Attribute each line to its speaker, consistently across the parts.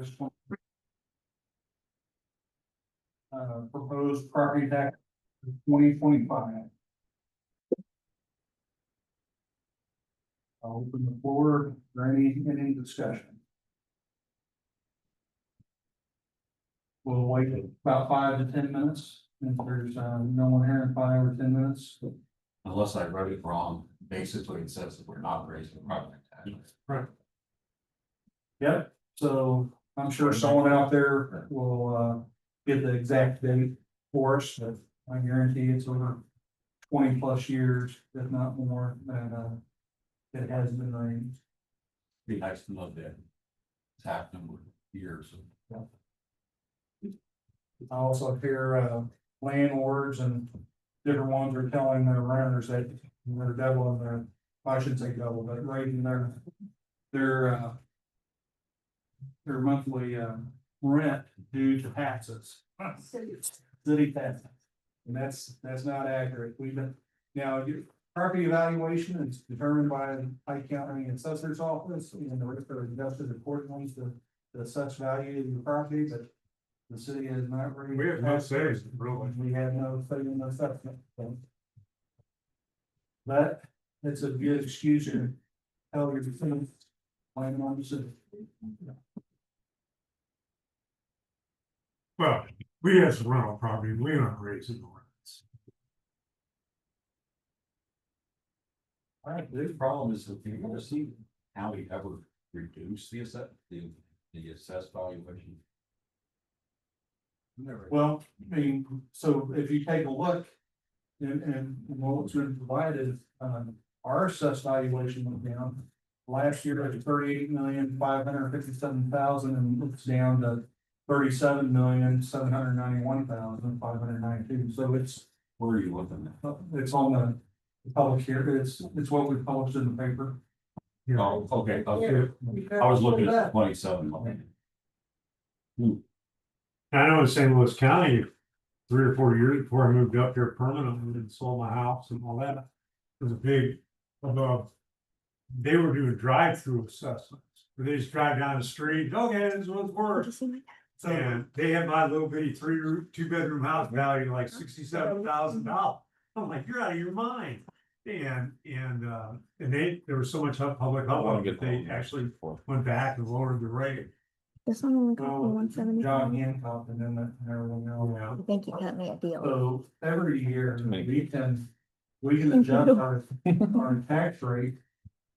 Speaker 1: This one. Proposed property tax 2025. I'll open the floor for any discussion. We'll wait about 5 to 10 minutes. If there's no one here in 5 or 10 minutes.
Speaker 2: Unless I wrote it wrong, basically it says that we're not raising property tax.
Speaker 1: Right. Yep, so I'm sure someone out there will get the exact date for us, but I guarantee it's over 20+ years, if not more, that it has been raised.
Speaker 2: Be nice to know that it's happened with years.
Speaker 1: I also hear landlords and different ones are telling their renters that they're doubling their, I shouldn't say double, but raising their monthly rent due to taxes. City taxes. And that's not accurate. We've been, now, your property evaluation is determined by the Pike County Assessor's Office, and the rest are adjusted accordingly to the assessed value of your property, but the city has not raised.
Speaker 3: We have no say,
Speaker 1: taxes.
Speaker 3: really.
Speaker 1: We have no say in the assessment. So. But it's a good excuse to tell your defense, blame it on the city.
Speaker 3: Well, we have some rental property, we aren't raising the rents.
Speaker 2: All right, the big problem is that you want to see how we ever reduce the assessed valuation. Never.
Speaker 1: Well, I mean, so if you take a look. And what's been provided, our assessed valuation went down. Last year it was 38,557,000 and it's down to 37,791,592. So it's
Speaker 2: Where are you looking at?
Speaker 1: it's on the public here. It's what we published in the paper.
Speaker 2: Oh, okay, okay. I was looking at 27.
Speaker 3: I know in St. Louis County, 3 or 4 years before I moved up here permanently and sold my house and all that. There was a big, they were doing drive-through assessments, where they just drive down the street, okay, this is what's worth. And they had my little bitty 2-bedroom house valued like $67,000. I'm like, you're out of your mind. And there was so much public hubbub that they actually went back and lowered the rate.
Speaker 4: This one only cost me
Speaker 1: Well,
Speaker 4: 170.
Speaker 1: John Hancock and then everything else.
Speaker 3: Yeah.
Speaker 4: I think you cut me a deal.
Speaker 1: So every year, we can
Speaker 4: Thank
Speaker 1: adjust
Speaker 4: you.
Speaker 1: our tax rate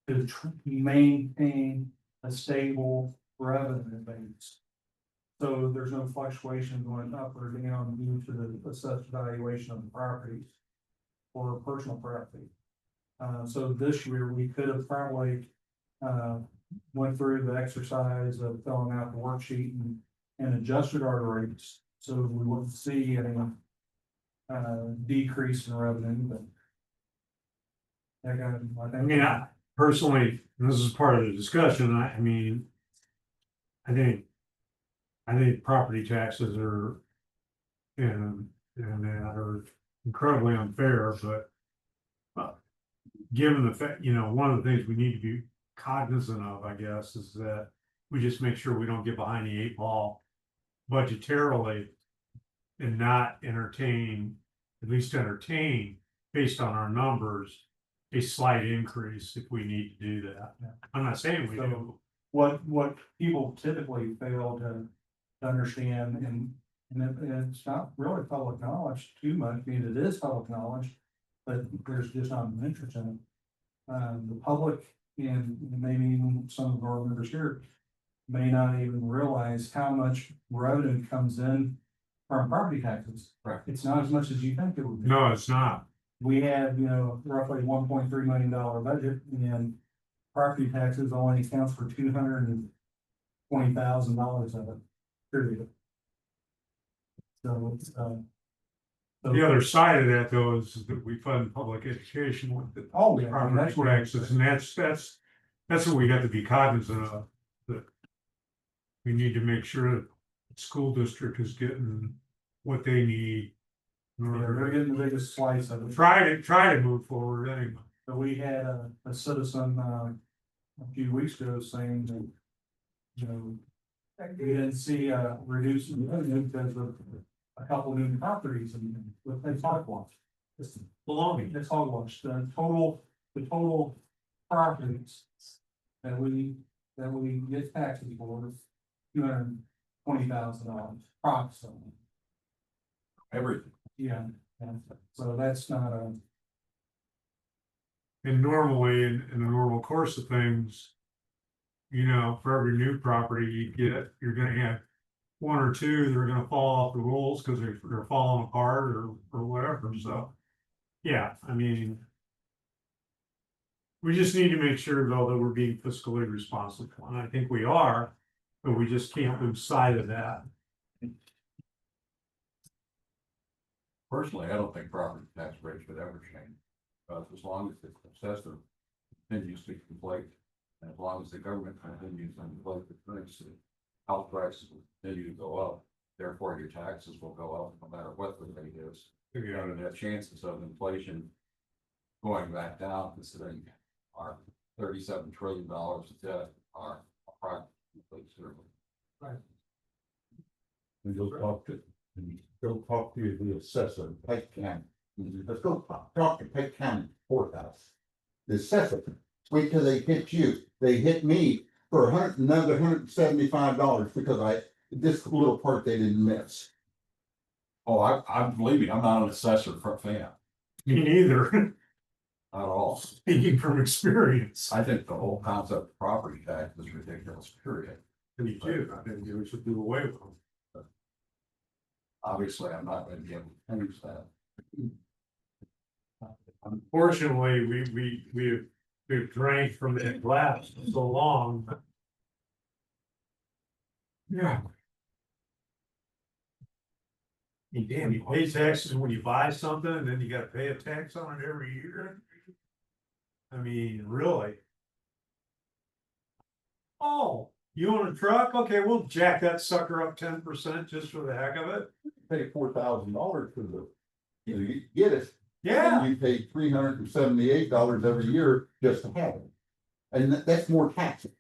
Speaker 1: to maintain a stable revenue base. So there's no fluctuation going up or down due to the assessed valuation of the properties or personal property. So this year, we could have probably went through the exercise of filling out the worksheet and adjusted our rates, so we wouldn't see any decrease in revenue, but. I think.
Speaker 3: I personally, and this is part of the discussion, I mean. I think property taxes are. And that are incredibly unfair, but. Given the fact, one of the things we need to be cognizant of, I guess, is that we just make sure we don't get behind the 8 ball budgetarily. And not entertain based on our numbers, a slight increase if we need to do that. I'm not saying we do.
Speaker 1: What people typically fail to understand, and it's not really public knowledge too much, I mean, it is public knowledge, but there's just not an interest in it. The public and maybe even some of our members here may not even realize how much revenue comes in from property taxes.
Speaker 2: Right.
Speaker 1: It's not as much as you think it would be.
Speaker 3: No, it's not.
Speaker 1: We have, roughly $1.3 million budget, and property taxes only accounts for $220,000 of it, period. So it's,
Speaker 3: The other side of that, though, is that we fund public education with the
Speaker 1: oh, yeah, I mean,
Speaker 3: property
Speaker 1: that's what.
Speaker 3: taxes, and that's what we have to be cognizant of. That we need to make sure that the school district is getting what they need. in
Speaker 1: Yeah,
Speaker 3: order
Speaker 1: they're
Speaker 3: to
Speaker 1: getting the biggest slice of it.
Speaker 3: Try to move forward anyway.
Speaker 1: But we had a citizen, a few weeks ago saying that, We didn't see reducing revenue because of a couple new properties and with the hogwash. It's
Speaker 3: belonging.
Speaker 1: It's hogwash, the total properties that we get taxes for is $220,000 approximately.
Speaker 2: Everything.
Speaker 1: Yeah, and so that's not a,
Speaker 3: And normally, in the normal course of things, you know, for every new property you get, you're gonna have one or two that are gonna fall off the rules because they're falling apart or whatever, so. Yeah, I mean. We just need to make sure though that we're being fiscally responsible, and I think we are, but we just can't lose sight of that.
Speaker 2: Personally, I don't think property tax rates should ever change. As long as the assessor continues to inflate, and as long as the government continues to inflate the currency, house prices will continue to go up. Therefore, your taxes will go up no matter what the rate is. And the chances of inflation going back down, considering our $37 trillion of debt are approximately zero.
Speaker 1: right,
Speaker 5: And go talk to the assessor, Pike County. Let's go talk to Pike County Courthouse. The assessor, wait till they hit you. They hit me for another $175 because this little part they didn't miss.
Speaker 2: Oh, I believe me, I'm not an assessor fan
Speaker 3: Me neither,
Speaker 2: at all.
Speaker 3: speaking from experience.
Speaker 2: I think the whole concept of property tax is ridiculous, period.
Speaker 3: Me too, I think we should do away with them.
Speaker 2: Obviously, I'm not going to be able to change that.
Speaker 3: Unfortunately, we've drank from that glass for so long. Yeah. Damn, you pay taxes when you buy something, and then you gotta pay a tax on it every year. I mean, really? Oh, you own a truck? Okay, we'll jack that sucker up 10% just for the heck of it.
Speaker 5: Pay $4,000 for you get it.
Speaker 3: Yeah,
Speaker 5: You pay $378 every year just to have it. And that's more taxes.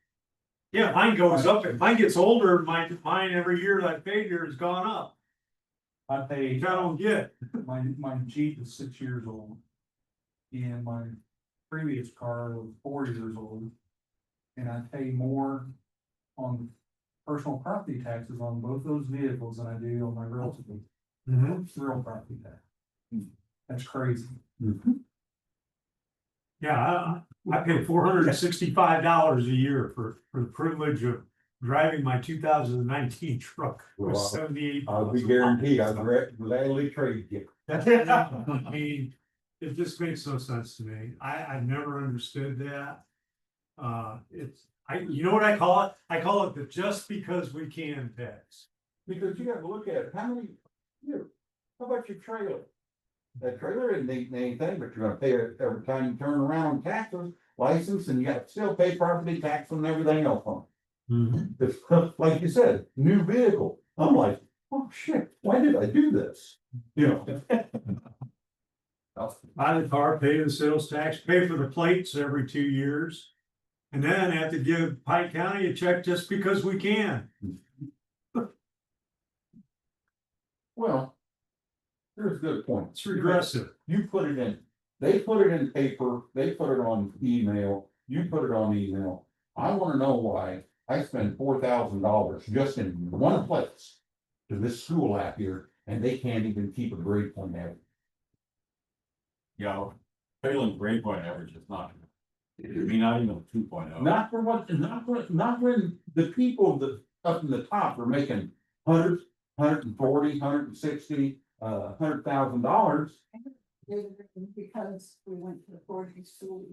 Speaker 3: yeah, mine goes up, if mine gets older, mine every year that I paid here has gone up.
Speaker 1: I pay,
Speaker 3: Which I don't get.
Speaker 1: my Jeep is 6 years old. And my previous car was 4 years old. And I pay more on personal property taxes on both those vehicles than I do on my real real property tax. That's crazy.
Speaker 3: Yeah, I pay $465 a year for the privilege of driving my 2019 truck with
Speaker 5: Well,
Speaker 3: 78.
Speaker 5: I'll be guaranteed, I'd gladly trade you.
Speaker 3: I mean, it just makes no sense to me. I've never understood that. You know what I call it? I call it the just because we can tax.
Speaker 5: Because you gotta look at it, how about your trailer? That trailer isn't eating anything, but you're gonna pay it every time you turn around on taxes, license, and you gotta still pay property tax and everything else on it. It's like you said, new vehicle, I'm like, oh shit, why did I do this? You know,
Speaker 3: Buy the car, pay the sales tax, pay for the plates every 2 years. And then have to give Pike County a check just because we can.
Speaker 5: well, here's a good point.
Speaker 3: It's regressive.
Speaker 5: You put it in, they put it in paper, they put it on email, you put it on email. I wanna know why I spend $4,000 just in one place to this school out here, and they can't even keep a grade point average.
Speaker 2: Yeah, failing grade point average is not. I mean, not even 2.0.
Speaker 5: Not when the people that up in the top are making $140,000, $160,000, $100,000.
Speaker 6: Because we went to the 4-day school.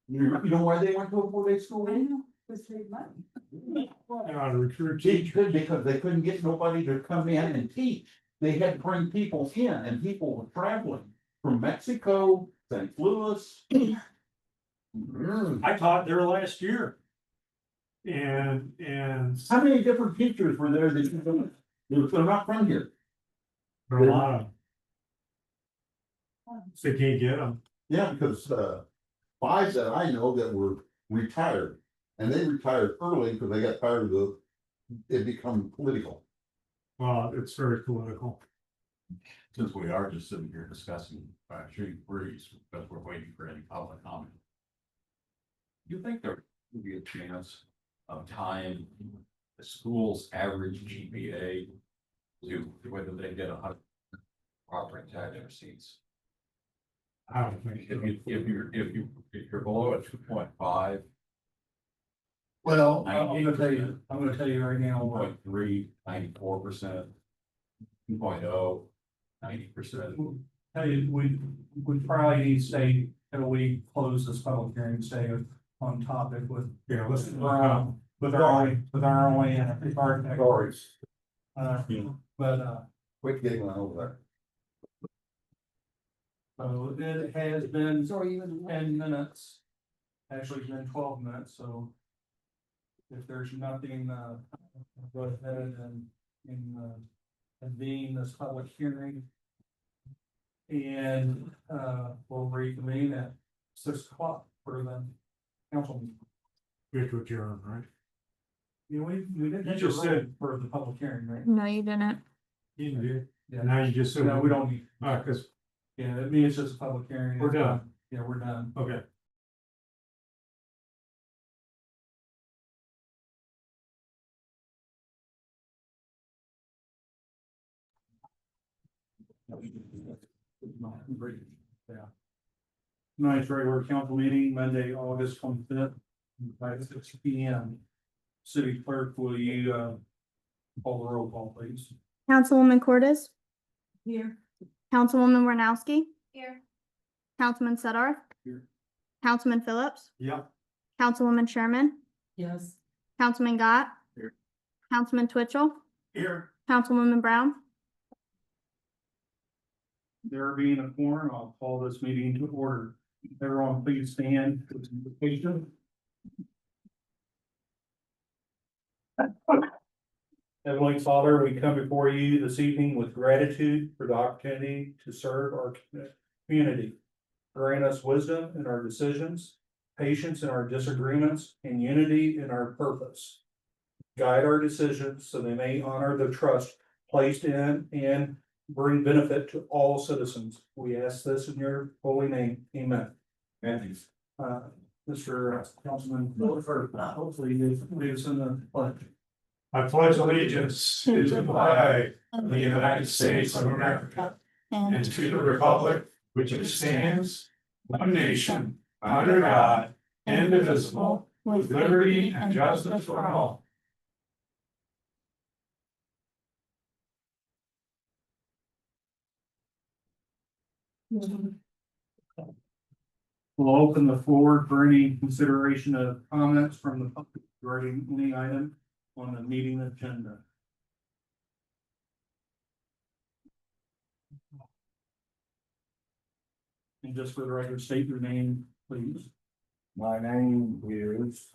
Speaker 5: You know why they went to a 4-day school?
Speaker 6: I know, to save money.
Speaker 3: Recruit teachers.
Speaker 5: Because they couldn't get nobody to come in and teach. They had to bring people in, and people were traveling from Mexico, St. Louis.
Speaker 3: I taught there last year. And
Speaker 5: How many different teachers were there that you don't, they're not from here?
Speaker 3: there are a lot of. They can't get them.
Speaker 5: Yeah, because 5 that I know that were retired, and they retired early because they got tired of it become political.
Speaker 3: Well, it's very political.
Speaker 2: Since we are just sitting here discussing, sure you agrees, because we're waiting for any public comment. Do you think there would be a chance of tying the school's average GPA to whether they get 100 property tax receipts?
Speaker 3: I don't think.
Speaker 2: If you're below a 2.5,
Speaker 1: Well, I'm gonna tell you right now,
Speaker 2: 1.3, 94%, 2.0, 90%.
Speaker 1: tell you, we probably need to stay, until we close this public hearing, stay on topic with,
Speaker 3: Yeah, listen.
Speaker 1: with our only architect.
Speaker 5: Sorry,
Speaker 1: But,
Speaker 5: quick getting one over there.
Speaker 1: so it has been
Speaker 6: So even.
Speaker 1: 10 minutes. Actually, it's been 12 minutes, so. If there's nothing, go ahead and convene this public hearing. And, we'll reconvene at 6 o'clock for the council meeting.
Speaker 3: Get to adjourn, right?
Speaker 1: You know, we didn't.
Speaker 3: You just said-
Speaker 1: For the public hearing, right?
Speaker 4: No, you didn't.
Speaker 3: You did.
Speaker 1: Yeah.
Speaker 3: Now you just said.
Speaker 1: No, we don't need,
Speaker 3: Cause,
Speaker 1: yeah, I mean, it's just a public hearing.
Speaker 3: We're done.
Speaker 1: Yeah, we're done.
Speaker 3: okay.
Speaker 1: Yeah. Tonight's regular council meeting, Monday, August 25th, by 6 p.m. City clerk, will you, call the roll call, please?
Speaker 4: Councilwoman Cordes,
Speaker 6: Here.
Speaker 4: Councilwoman Warnowski,
Speaker 6: Here.
Speaker 4: Councilman Sedar.
Speaker 1: Here.
Speaker 4: Councilman Phillips,
Speaker 3: Yep.
Speaker 4: Councilwoman Sherman,
Speaker 6: Yes.
Speaker 4: Councilman Gott.
Speaker 2: Here.
Speaker 4: Councilman Twitchell,
Speaker 3: Here.
Speaker 4: Councilwoman Brown.
Speaker 1: There being a quorum, I'll call this meeting to order. Everyone, please stand for the invocation. Heavenly Father, we come before you this evening with gratitude for the opportunity to serve our community. Grant us wisdom in our decisions, patience in our disagreements, and unity in our purpose. Guide our decisions so they may honor the trust placed in and bring benefit to all citizens. We ask this in your holy name. Amen. Mr. Councilman, hopefully you lead us in the pledge.
Speaker 3: I pledge allegiance to the flag of the United States of America and to the republic which stands one nation under God, indivisible, with liberty and justice for all.
Speaker 1: We'll open the floor for any consideration of comments from the public regarding any item on the meeting agenda. And just for the record, state your name, please.
Speaker 5: My name is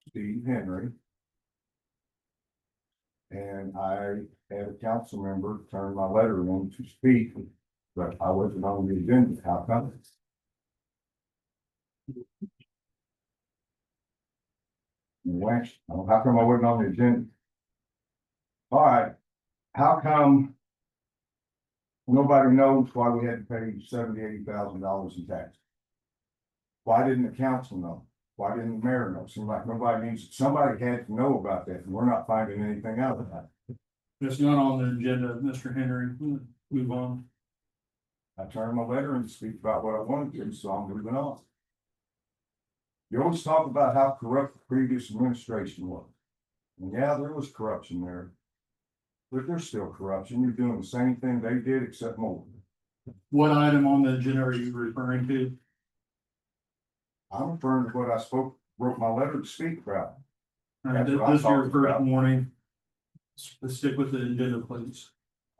Speaker 5: Steve Henry. And I had a council member turn my letter in to speak, but I wasn't on the agenda. How come? How come I wasn't on the agenda? All right, how come nobody knows why we had to pay $70,000-$80,000 in tax? Why didn't the council know? Why didn't the mayor know? Seems like somebody had to know about that, and we're not finding anything out about it.
Speaker 1: It's not on the agenda, Mr. Henry. Move on.
Speaker 5: I turned my letter in to speak about what I wanted to, so I'm moving on. You always talk about how corrupt the previous administration was. And yeah, there was corruption there. But there's still corruption. You're doing the same thing they did, except more.
Speaker 1: What item on the agenda are you referring to?
Speaker 5: I'm referring to what I wrote my letter to speak about. That's what I'm
Speaker 1: This is your
Speaker 5: talking
Speaker 1: first
Speaker 5: about.
Speaker 1: warning. Stick with the agenda, please.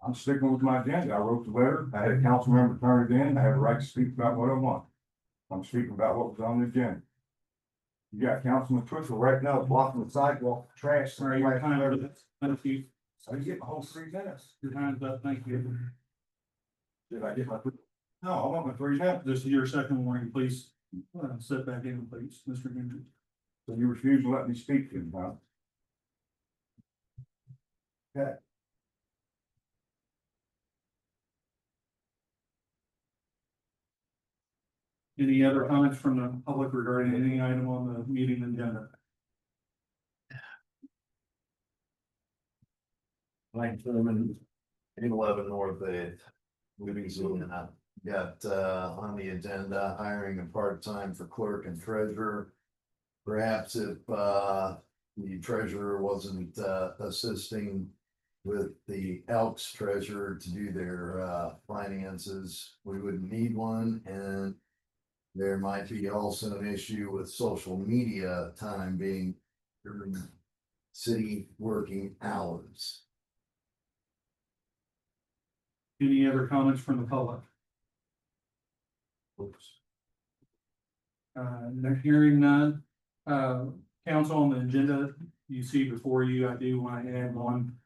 Speaker 5: I'm sticking with my agenda. I wrote the letter. I had a council member turn it in. I have a right to speak about what I want. I'm speaking about what was on the agenda. You got Councilman Twitchell right now blocking the sidewalk, trash.
Speaker 1: Sorry, your time is up. Thank you.
Speaker 5: So you get my whole 3 minutes.
Speaker 1: Your time's up. Thank you.
Speaker 5: Did I get my? No, I want my 3 minutes.
Speaker 1: This is your second warning, please. Sit back in, please, Mr. Henry.
Speaker 5: So you refuse to let me speak to him, huh?
Speaker 1: Any other comments from the public regarding any item on the meeting agenda?
Speaker 7: Mike Thurman, 811 North 8th, Louisiana. Got on the agenda hiring a part-time for clerk and treasurer. Perhaps if the treasurer wasn't assisting with the Elks treasurer to do their finances, we wouldn't need one. And there might be also an issue with social media time being during city working hours.
Speaker 1: Any other comments from the public? Hearing none, council on the agenda, you see before you, I do want to add one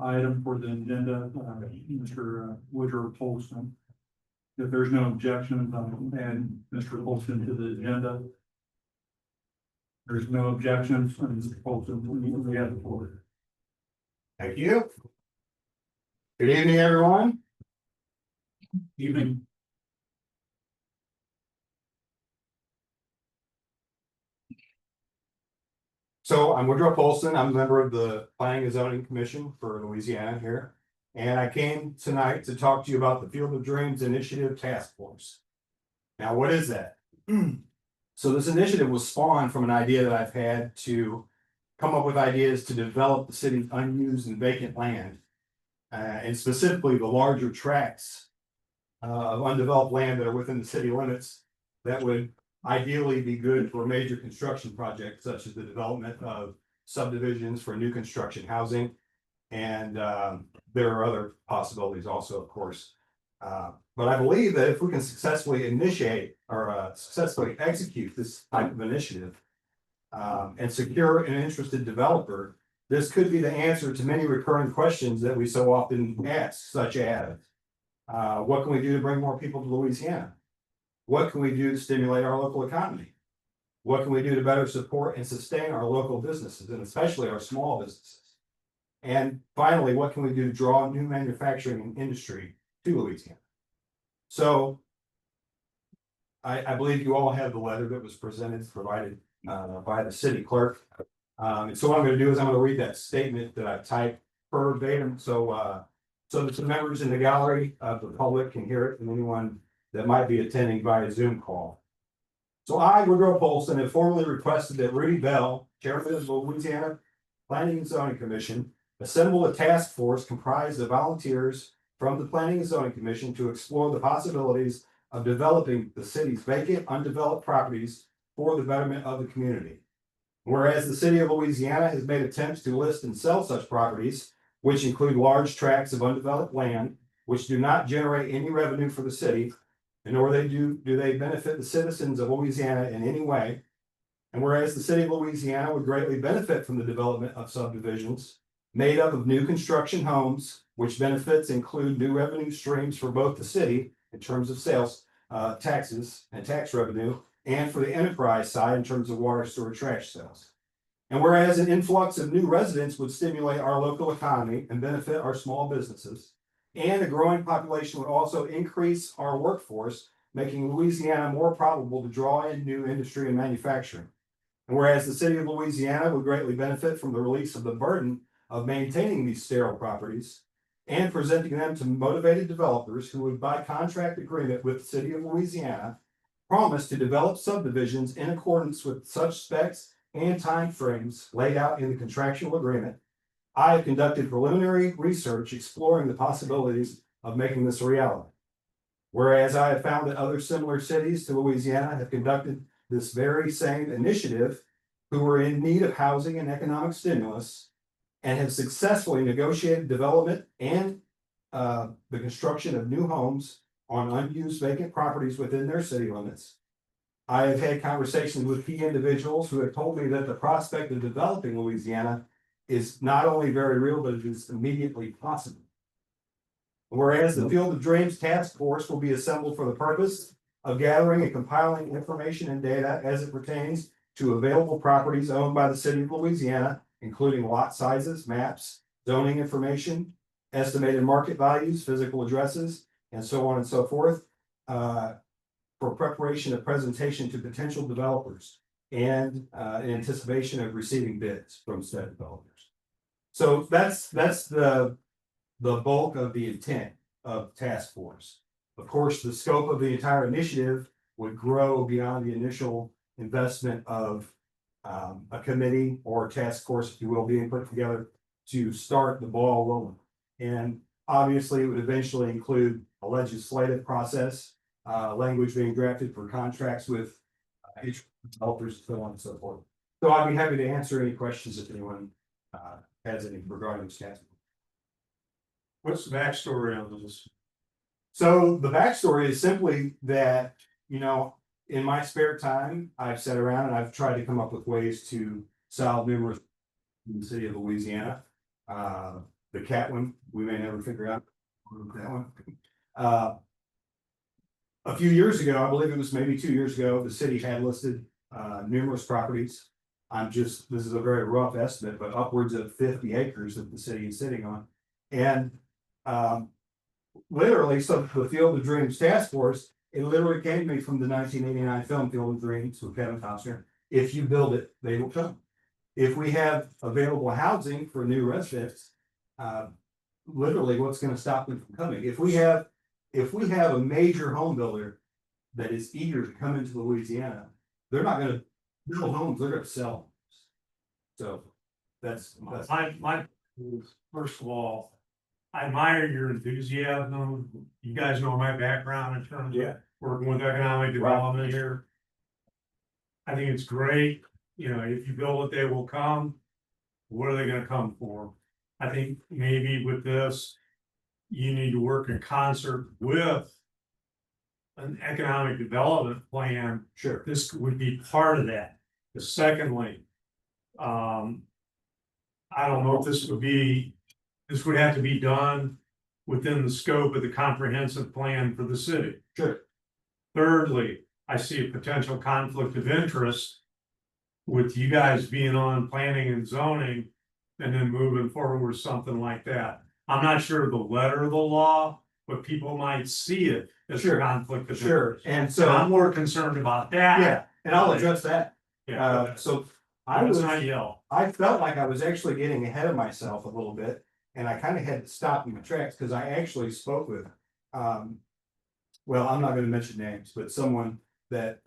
Speaker 1: item for the agenda, Mr. Woodrow Polson. If there's no objections, I'll add Mr. Polson to the agenda. There's no objections, and Mr. Polson, we have the floor.
Speaker 8: Thank you. Good evening, everyone.
Speaker 1: Evening.
Speaker 8: So I'm Woodrow Polson. I'm a member of the Planning and Zoning Commission for Louisiana here. And I came tonight to talk to you about the Field of Dreams Initiative Task Force. Now, what is that? So this initiative was spawned from an idea that I've had to come up with ideas to develop the city's unused and vacant land. And specifically the larger tracts of undeveloped land that are within the city limits that would ideally be good for major construction projects such as the development of subdivisions for new construction housing. And there are other possibilities also, of course. But I believe that if we can successfully initiate or successfully execute this type of initiative and secure an interested developer, this could be the answer to many recurring questions that we so often ask, such as what can we do to bring more people to Louisiana? What can we do to stimulate our local economy? What can we do to better support and sustain our local businesses, and especially our small businesses? And finally, what can we do to draw new manufacturing industry to Louisiana? So I believe you all have the letter that was provided by the city clerk. And so what I'm going to do is I'm going to read that statement that I typed verbatim, so that the members in the gallery of the public can hear it, and anyone that might be attending via Zoom call. So I, Woodrow Polson, have formally requested that Rudy Bell, chairman of the Louisiana Planning and Zoning Commission, assemble a task force comprised of volunteers from the Planning and Zoning Commission to explore the possibilities of developing the city's vacant, undeveloped properties for the betterment of the community. Whereas the city of Louisiana has made attempts to list and sell such properties, which include large tracts of undeveloped land, which do not generate any revenue for the city, and nor do they benefit the citizens of Louisiana in any way. And whereas the city of Louisiana would greatly benefit from the development of subdivisions made up of new construction homes, which benefits include new revenue streams for both the city in terms of sales, taxes and tax revenue, and for the enterprise side in terms of water, sewer, trash sales. And whereas an influx of new residents would stimulate our local economy and benefit our small businesses, and a growing population would also increase our workforce, making Louisiana more probable to draw in new industry and manufacturing. And whereas the city of Louisiana would greatly benefit from the release of the burden of maintaining these sterile properties and presenting them to motivated developers who would, by contract agreement with the city of Louisiana, promise to develop subdivisions in accordance with such specs and timeframes laid out in the contractual agreement, I have conducted preliminary research exploring the possibilities of making this a reality. Whereas I have found that other similar cities to Louisiana have conducted this very same initiative, who were in need of housing and economic stimulus, and have successfully negotiated development and the construction of new homes on unused vacant properties within their city limits. I have had conversations with key individuals who have told me that the prospect of developing Louisiana is not only very real, but it is immediately possible. Whereas the Field of Dreams Task Force will be assembled for the purpose of gathering and compiling information and data as it pertains to available properties owned by the city of Louisiana, including lot sizes, maps, zoning information, estimated market values, physical addresses, and so on and so forth. For preparation of presentation to potential developers and in anticipation of receiving bids from said developers. So that's the bulk of the intent of task force. Of course, the scope of the entire initiative would grow beyond the initial investment of a committee or a task force, if you will, being put together to start the ball rolling. And obviously, it would eventually include a legislative process, language being drafted for contracts with each developers, so on and so forth. So I'd be happy to answer any questions if anyone has any regarding this task.
Speaker 3: What's the backstory on this?
Speaker 8: So the backstory is simply that, you know, in my spare time, I've sat around and I've tried to come up with ways to solve numerous in the city of Louisiana. The cat one, we may never figure out that one. A few years ago, I believe it was maybe 2 years ago, the city had listed numerous properties. This is a very rough estimate, but upwards of 50 acres that the city is sitting on. And literally, so the Field of Dreams Task Force, it literally came to me from the 1989 film Field of Dreams with Kevin Costner. If you build it, they will come. If we have available housing for new residents, literally what's going to stop them from coming? If we have a major home builder that is eager to come into Louisiana, they're not going to build homes, they're going to sell homes. So that's
Speaker 3: My, first of all, I admire your enthusiasm. You guys know my background in terms of working with economic development here. I think it's great, you know, if you build it, they will come. What are they gonna come for? I think maybe with this, you need to work in concert with an economic development plan.
Speaker 8: sure.
Speaker 3: This would be part of that. Secondly, I don't know if this would have to be done within the scope of the comprehensive plan for the city.
Speaker 8: Sure.
Speaker 3: Thirdly, I see a potential conflict of interest with you guys being on planning and zoning and then moving forward with something like that. I'm not sure of the letter of the law, but people might see it as a
Speaker 8: Sure.
Speaker 3: conflict of
Speaker 8: Sure.
Speaker 3: interest.
Speaker 8: And
Speaker 3: So
Speaker 8: so,
Speaker 3: I'm more concerned about that.
Speaker 8: yeah, and I'll address that.
Speaker 3: Yeah.
Speaker 8: So
Speaker 3: I was not yell.
Speaker 8: I felt like I was actually getting ahead of myself a little bit. And I kind of had to stop in my tracks because I actually spoke with, well, I'm not going to mention names, but someone that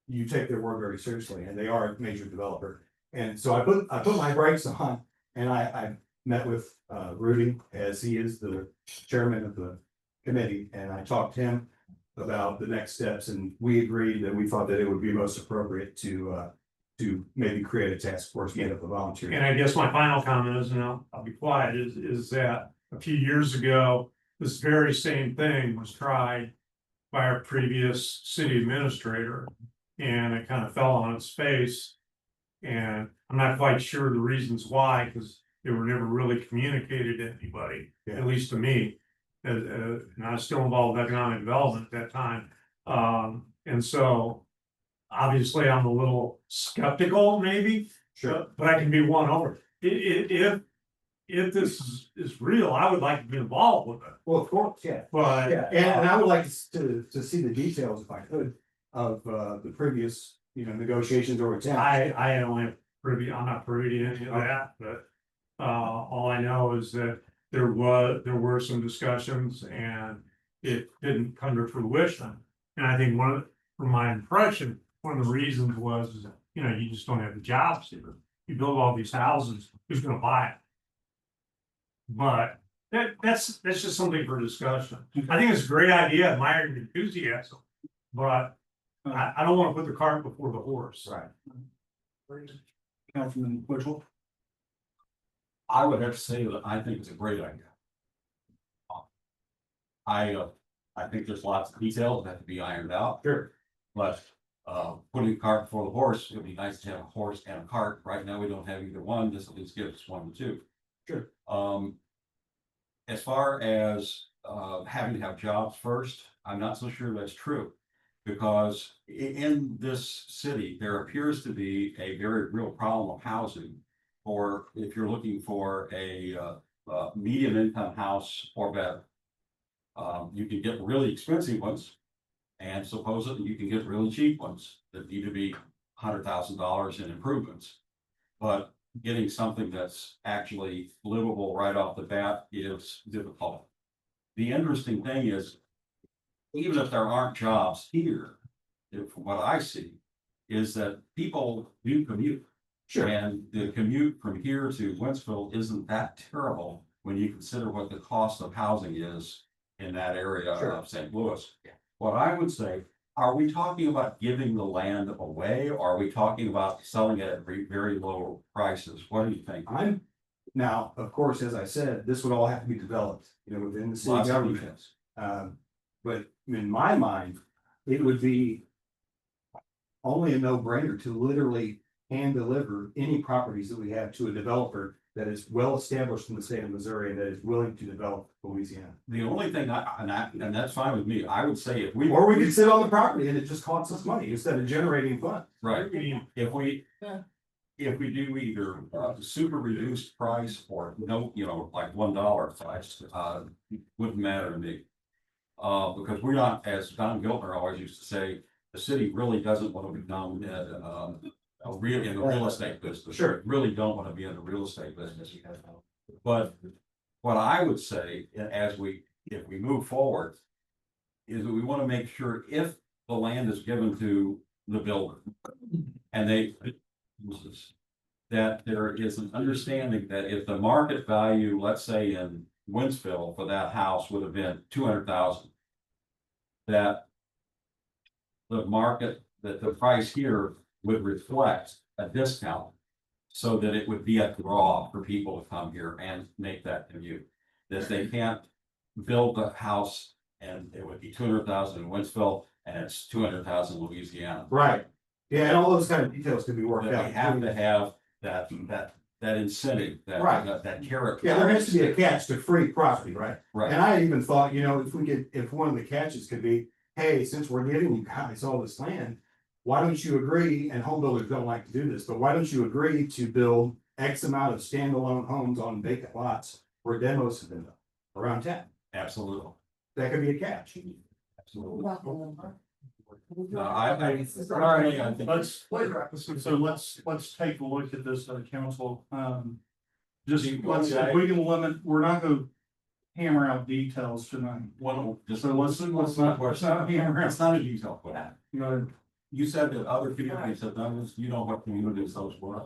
Speaker 8: you take their word very seriously, and they are a major developer. And so I put my brakes on, and I met with Rudy, as he is the chairman of the committee, and I talked to him about the next steps, and we agreed that we thought that it would be most appropriate to maybe create a task force made up of volunteers.
Speaker 3: And I guess my final comment is, and I'll be quiet, is that a few years ago, this very same thing was tried by our previous city administrator. And it kind of fell on its face. And I'm not quite sure the reasons why, because they were never really communicated to anybody,
Speaker 8: Yeah.
Speaker 3: at least to me. And I was still involved in economic development at that time. And so obviously I'm a little skeptical maybe,
Speaker 8: Sure.
Speaker 3: but I can be won over. If this is real, I would like to be involved with it,
Speaker 8: Well, of course, yeah.
Speaker 3: but.
Speaker 8: Yeah, and I would like to see the details, if I could, of the previous, negotiations or attempts.
Speaker 3: I only I'm not privy to any of that, but all I know is that there were some discussions and it didn't come to fruition. And I think from my impression, one of the reasons was, you just don't have the jobs here. You build all these houses, who's gonna buy it? But that's just something for discussion. I think it's a great idea, admire your enthusiasm, but I don't want to put the cart before the horse.
Speaker 8: Right.
Speaker 1: Councilman Mitchell.
Speaker 2: I would have to say that I think it's a great idea. I think there's lots of details that have to be ironed out.
Speaker 8: Sure.
Speaker 2: But putting the cart before the horse, it'd be nice to have a horse and a cart. Right now, we don't have either one. This at least gives us one or two.
Speaker 8: Sure.
Speaker 2: As far as having to have jobs first, I'm not so sure that's true. Because in this city, there appears to be a very real problem of housing. or if you're looking for a medium income house or better. You can get really expensive ones. And supposedly you can get really cheap ones that need to be $100,000 in improvements. But getting something that's actually livable right off the bat is difficult. The interesting thing is, even if there aren't jobs here, from what I see, is that people do commute.
Speaker 8: Sure.
Speaker 2: And the commute from here to Wentzville isn't that terrible when you consider what the cost of housing is in that area
Speaker 8: Sure.
Speaker 2: of St. Louis. What I would say, are we talking about giving the land away? Or are we talking about selling it at very low prices? What do you think?
Speaker 8: Now, of course, as I said, this would all have to be developed, within the city
Speaker 2: Lots of
Speaker 8: government.
Speaker 2: details.
Speaker 8: But in my mind, it would be only a no-brainer to literally hand deliver any properties that we have to a developer that is well established in the state of Missouri and that is willing to develop Louisiana.
Speaker 2: The only thing and that's fine with me, I would say if we.
Speaker 8: Or we could sit on the property and it just costs us money instead of generating funds.
Speaker 2: Right, if we do either super reduced price or no, like $1 price, wouldn't matter to me. Because we're not, as Don Giltner always used to say, the city really doesn't want to be known as in the real estate business.
Speaker 8: Sure.
Speaker 2: Really don't want to be in the real estate business. But what I would say, if we move forward, is that we want to make sure if the land is given to the builder and that there is an understanding that if the market value, let's say in Wentzville for that house would have been 200,000, that the price here would reflect a discount so that it would be a draw for people to come here and make that commute. That they can't build a house and it would be 200,000 in Wentzville and it's 200,000 in Louisiana.
Speaker 8: Right. Yeah, and all those kind of details can be worked
Speaker 2: That
Speaker 8: out.
Speaker 2: we have to have that incentive,
Speaker 8: Right.
Speaker 2: that carrot.
Speaker 8: Yeah, there has to be a catch to free property, right?
Speaker 2: Right.
Speaker 8: And I even thought, if one of the catches could be, hey, since we're giving you guys all this land, why don't you agree, and home builders don't like to do this, but why don't you agree to build X amount of standalone homes on vacant lots where demos have been done around town?
Speaker 2: Absolutely.
Speaker 8: That could be a catch.
Speaker 2: Absolutely.
Speaker 1: All right, let's take a look at this, council, just, if we can limit, we're not gonna hammer out details tonight.
Speaker 2: Well, just
Speaker 1: So let's not hammer out.
Speaker 2: It's not a detail for that.
Speaker 1: You know,
Speaker 2: You said that other communities have done this, you know what communities those were.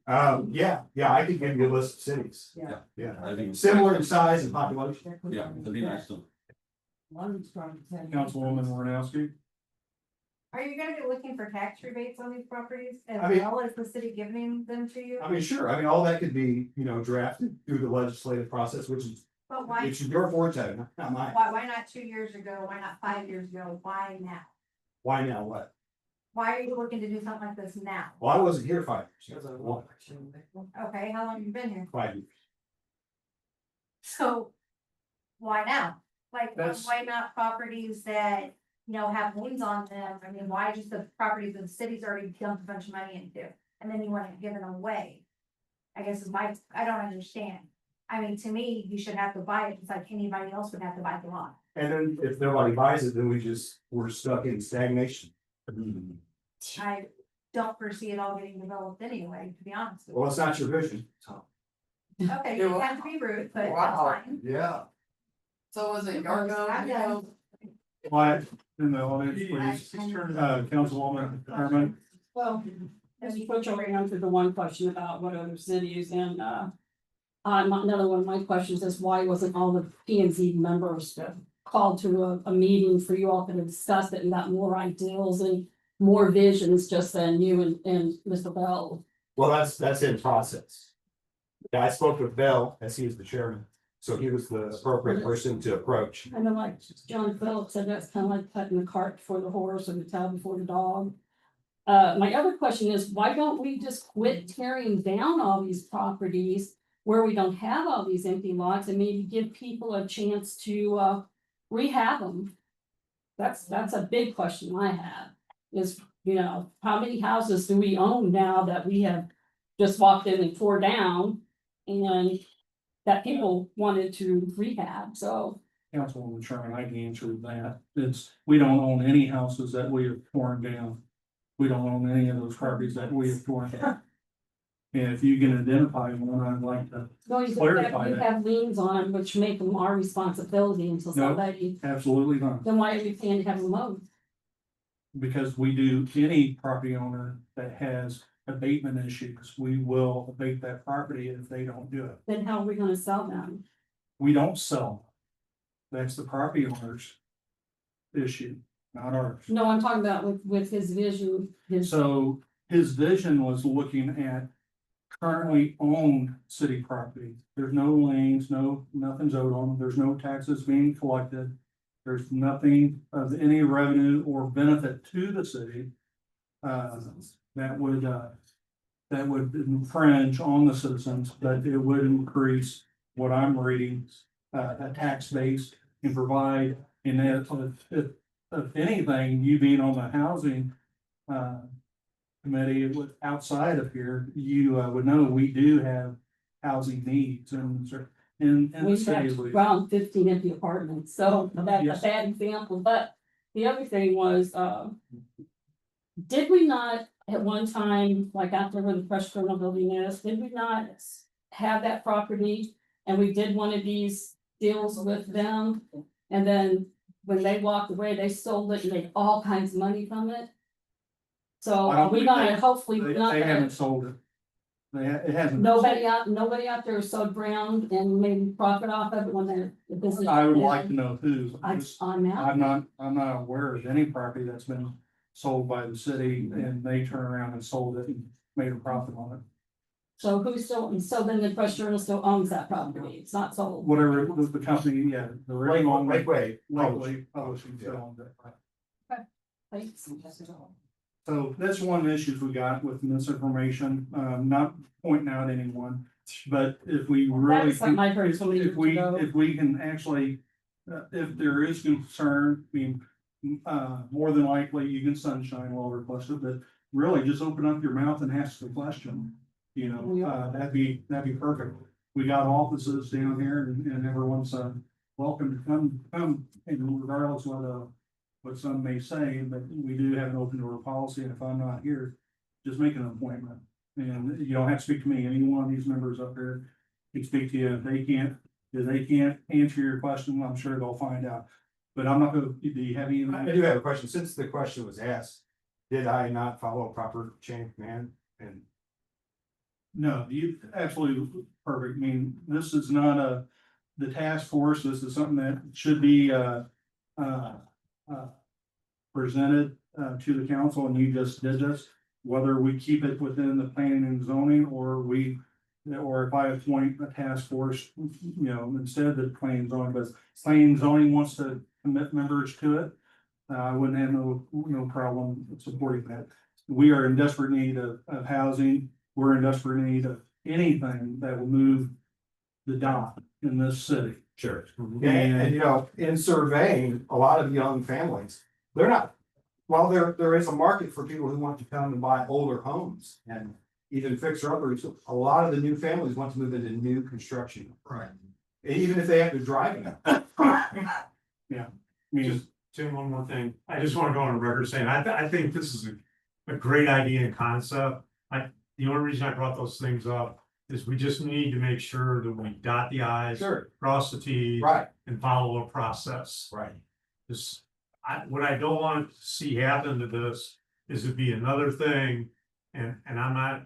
Speaker 8: Yeah, I could give you a list of cities.
Speaker 6: Yeah.
Speaker 8: Yeah,
Speaker 2: I think.
Speaker 8: similar in size and population.
Speaker 2: Yeah, it'd be nice to.
Speaker 1: Councilwoman Waranowski.
Speaker 9: Are you gonna be looking for tax rebates on these properties as
Speaker 8: I mean-
Speaker 9: well as the city giving them to you?
Speaker 8: I mean, sure, all that could be, drafted through the legislative process, which is
Speaker 9: But
Speaker 8: your forte, not mine.
Speaker 9: why not 2 years ago? Why not 5 years ago? Why now?
Speaker 8: Why now what?
Speaker 9: Why are you looking to do something like this now?
Speaker 8: Well, I wasn't here 5 years. Well,
Speaker 9: Okay, how long have you been here?
Speaker 8: 5 years.
Speaker 9: So why now? Like,
Speaker 1: That's-
Speaker 9: why not properties that, have liens on them? I mean, why just the properties that the city's already dumped a bunch of money into? And then you want to give it away? I guess I don't understand. I mean, to me, you should have to buy it, just like anybody else would have to buy the lot.
Speaker 8: And then if nobody buys it, then we're stuck in stagnation.
Speaker 9: I don't foresee it all getting developed anyway, to be honest with
Speaker 8: Well, it's not your vision, so.
Speaker 9: you. Okay, you have to be rude, but that's fine.
Speaker 7: Yeah.
Speaker 6: So was it
Speaker 9: I'm done.
Speaker 1: Quiet in the audience, please. Councilwoman Herman.
Speaker 6: Well, Mr. Butch already answered the one question about what other cities and, another one of my questions is why wasn't all the P and Z members called to a meeting for you all to discuss it and got more ideals and more visions just than you and Mr. Bell?
Speaker 8: Well, that's in process. Yeah, I spoke with Bell as he was the chairman, so he was the appropriate person to approach.
Speaker 6: And then like John Phillips said, that's kind of like putting the cart before the horse or the tail before the dog. My other question is, why don't we just quit tearing down all these properties where we don't have all these empty lots and maybe give people a chance to rehab them? That's a big question I have, is, how many houses do we own now that we have just walked in and tore down. And that people wanted to rehab, so.
Speaker 1: Councilwoman Sherman, I can answer that. We don't own any houses that we have torn down. We don't own any of those properties that we have torn down. And if you can identify one, I'd like to,
Speaker 6: No, you
Speaker 1: Clarify
Speaker 6: you
Speaker 1: that.
Speaker 6: have liens on them, which make them our responsibility until
Speaker 1: No.
Speaker 6: somebody,
Speaker 1: absolutely not.
Speaker 6: then why are we paying to have them mowed?
Speaker 1: Because we do, any property owner that has abatement issues, we will abate that property if they don't do it.
Speaker 6: Then how are we gonna sell them?
Speaker 1: We don't sell. That's the property owner's issue, not ours.
Speaker 6: No, I'm talking about with his vision, his,
Speaker 1: So his vision was looking at currently owned city property. There's no liens, nothing's owed on, there's no taxes being collected. There's nothing of any revenue or benefit to the city. That would infringe on the citizens, but it would increase what I'm reading. A tax base and provide, and if anything, you being on the housing. Committee with outside of here, you would know we do have housing needs and in the
Speaker 6: we
Speaker 1: city.
Speaker 6: have
Speaker 1: of Louisville.
Speaker 6: around 15 empty apartments, so that's a
Speaker 1: Yes.
Speaker 6: bad example, but the other thing was, did we not at one time, like out there where the fresh criminal building is, did we not have that property? And we did one of these deals with them, and then when they walked away, they sold it and made all kinds of money from it. So
Speaker 1: I don't
Speaker 6: are we
Speaker 1: think
Speaker 6: gonna
Speaker 1: they-
Speaker 6: hopefully
Speaker 1: They
Speaker 6: not,
Speaker 1: haven't sold it. It hasn't.
Speaker 6: nobody out there sewed ground and made profit off of it when the business.
Speaker 1: I would like to know who.
Speaker 6: On that.
Speaker 1: I'm not aware of any property that's been sold by the city and they turn around and sold it and made a profit on it.
Speaker 6: So who's still, so then the Fresh Journal still owns that property, it's not sold.
Speaker 1: Whatever it was, the company, yeah, the original.
Speaker 8: Lakeway.
Speaker 1: Lakeway Publishing still owns it.
Speaker 6: Thanks.
Speaker 1: So that's one of the issues we got with misinformation, not pointing out anyone, but if we really.
Speaker 6: That's something I heard so many
Speaker 1: If
Speaker 6: years
Speaker 1: we,
Speaker 6: ago.
Speaker 1: if we can actually, if there is concern, I mean, more than likely you can sunshine law request it, but really just open up your mouth and ask the question. You know, that'd be perfect. We got offices down here and everyone's, welcome to come, and regardless of what some may say, but we do have an open door policy, and if I'm not here, just make an appointment. And you don't have to speak to me, any one of these members up there can speak to you, if they can't answer your question, I'm sure they'll find out. But I'm not gonna be heavy.
Speaker 8: I do have a question, since the question was asked, did I not follow proper chain of command? And
Speaker 1: No, you absolutely perfect. I mean, this is not the task force, this is something that should be, presented, to the council, and you just did this. Whether we keep it within the planning and zoning, or if I appoint a task force, you know, instead of the planning and zoning, but planning and zoning wants to commit members to it. I wouldn't have no problem supporting that. We are in desperate need of housing. We're in desperate need of anything that will move the dot in this city.
Speaker 8: sure. And you know, in surveying, a lot of young families, they're not. Well, there is a market for people who want to come and buy older homes and even fixer uppers. A lot of the new families want to move into new construction.
Speaker 3: Right.
Speaker 8: Even if they have to drive it.
Speaker 1: I mean,
Speaker 3: Just, Tim, one more thing. I just want to go on record saying, I think this is a great idea and concept. The only reason I brought those things up is we just need to make sure that we dot the i's,
Speaker 8: Sure,
Speaker 3: cross the t's,
Speaker 8: right,
Speaker 3: and follow a process.
Speaker 8: right.
Speaker 3: Just, what I don't want to see happen to this is to be another thing, and I'm not.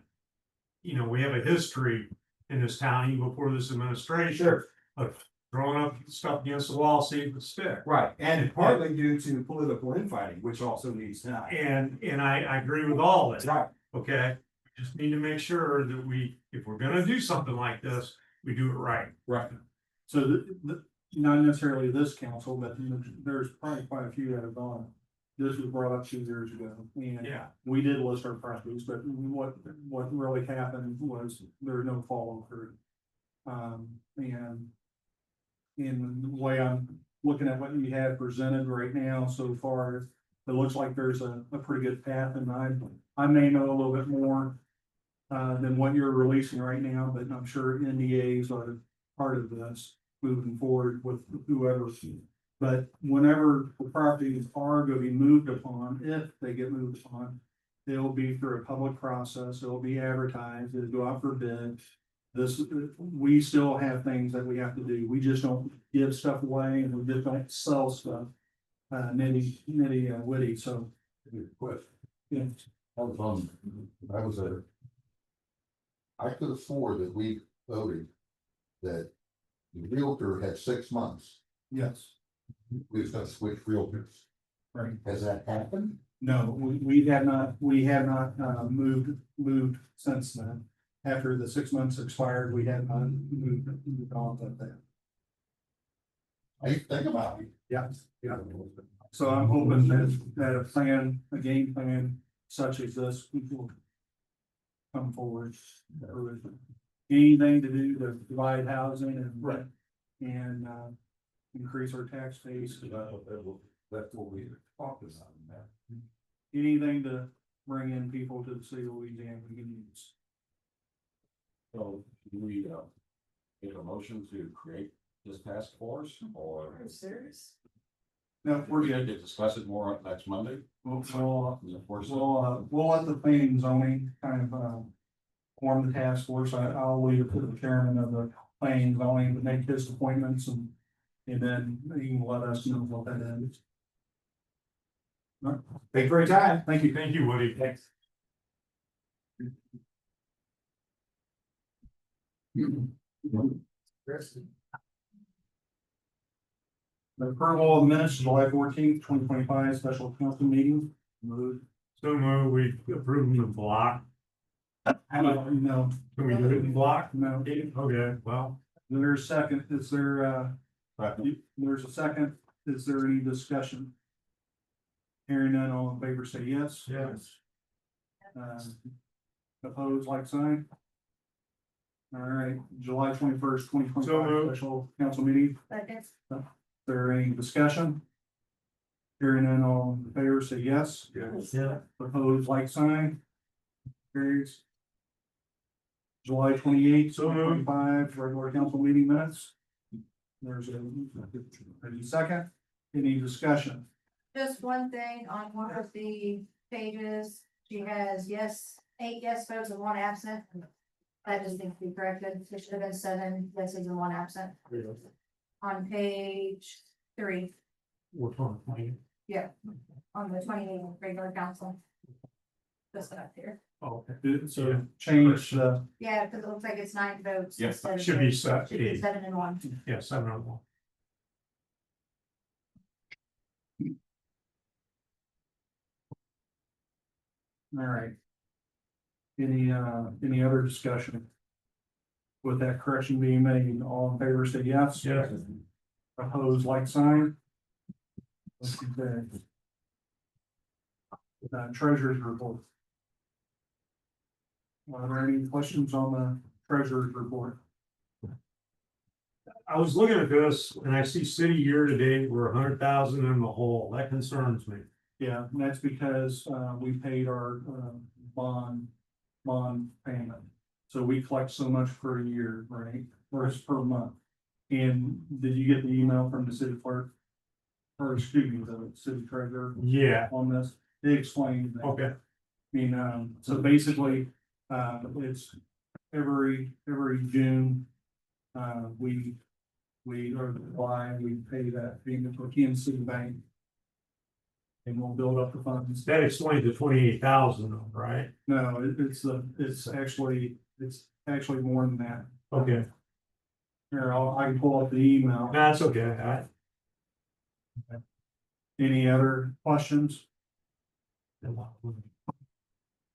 Speaker 3: You know, we have a history in this town, even before this administration,
Speaker 8: Sure,
Speaker 3: of throwing up stuff against the wall, see if it stick.
Speaker 8: right. And partly due to political infighting, which also needs to.
Speaker 3: And I agree with all of it,
Speaker 8: Right,
Speaker 3: okay? We just need to make sure that if we're gonna do something like this, we do it right.
Speaker 1: right. So not necessarily this council, but there's probably quite a few that have gone. This was brought up 2 years ago, and
Speaker 3: Yeah.
Speaker 1: we did list our properties, but what really happened was there was no follow through. And in the way I'm looking at what you have presented right now so far, it looks like there's a pretty good path, and I may know a little bit more than what you're releasing right now, but I'm sure NDAs are part of this moving forward with whoever. But whenever the properties are going to be moved upon, if they get moved upon, it'll be through a public process, it'll be advertised, it'll go out for bid. This, we still have things that we have to do, we just don't give stuff away and we just don't sell stuff. Nitty witty, so,
Speaker 5: Question.
Speaker 1: yeah.
Speaker 5: I was there. I could have swore that we voted that the realtor had 6 months.
Speaker 1: Yes,
Speaker 5: We was gonna switch realtors.
Speaker 1: right.
Speaker 5: Has that happened?
Speaker 1: No, we have not moved since then. After the 6 months expired, we have not moved on with that.
Speaker 5: I think about it.
Speaker 1: Yeah, yeah. So I'm hoping that a game plan such as this will come forward. Anything to do to provide housing and rent and increase our tax base.
Speaker 5: That's what we talked about in that.
Speaker 1: Anything to bring in people to the city of Louisiana we can use.
Speaker 2: So, do we, make a motion to create this task force, or?
Speaker 6: serious?
Speaker 1: No, we're
Speaker 2: We
Speaker 1: good.
Speaker 2: need to discuss it more next Monday?
Speaker 1: We'll
Speaker 2: Of course.
Speaker 1: we'll let the planning and zoning kind of form the task force. I'll leave it to the chairman of the planning and zoning to make his appointments and then he can let us know what that is. All right.
Speaker 8: Thank you for your time.
Speaker 1: Thank you.
Speaker 3: Thank you, Woody.
Speaker 1: Thanks. The approval of the minutes, July 14th, 2025 special council meeting. Moved.
Speaker 3: So move, we approve them in block.
Speaker 1: How about, no,
Speaker 3: Can we do it in block?
Speaker 1: no,
Speaker 3: Okay, well,
Speaker 1: there's a second, is there, there's a second, is there any discussion? Hearing none, all in favor say yes.
Speaker 3: yes.
Speaker 1: Opposed, like sign. All right, July 21st, 2025
Speaker 3: So moved.
Speaker 1: special council meeting,
Speaker 9: But it's,
Speaker 1: is there any discussion? Hearing none, all in favor say yes.
Speaker 3: Yeah.
Speaker 1: Opposed, like sign. Carries. July 28th,
Speaker 3: So moved.
Speaker 1: 2025 regular council meeting minutes. There's a second, any discussion?
Speaker 9: just one thing on one of the pages, she has 8 yes votes and 1 absent. That just needs to be corrected, it should have been 7 yeses and 1 absent on page 3,
Speaker 3: Which one?
Speaker 9: on the 28th regular council. This one up here,
Speaker 3: Okay.
Speaker 1: So change the,
Speaker 9: yeah, because it looks like it's 9 votes.
Speaker 8: Yes,
Speaker 9: instead of
Speaker 3: should be
Speaker 9: 8.
Speaker 3: set.
Speaker 9: Should be 7 and 1.
Speaker 3: Yeah, 701.
Speaker 1: all right. Any other discussion? With that correction being made, all in favor say yes.
Speaker 3: Yes.
Speaker 1: Opposed, like sign. Okay. Treasurer's report. Are there any questions on the treasurer's report?
Speaker 3: I was looking at this and I see city year to date, we're 100,000 in the hole. That concerns me.
Speaker 1: Yeah, and that's because we paid our bond payment. So we collect so much per year, right, or it's per month. And did you get the email from the city clerk? Or excuse me, the city treasurer
Speaker 3: Yeah,
Speaker 1: on this? They explained that.
Speaker 3: okay.
Speaker 1: I mean, so basically, it's every June. We or July, we pay that payment for Kansas City Bank. And we'll build up the funds.
Speaker 3: That explains the 28,000, right?
Speaker 1: No, it's actually more than that.
Speaker 3: Okay,
Speaker 1: Here, I can pull up the email.
Speaker 3: that's okay.
Speaker 1: Any other questions?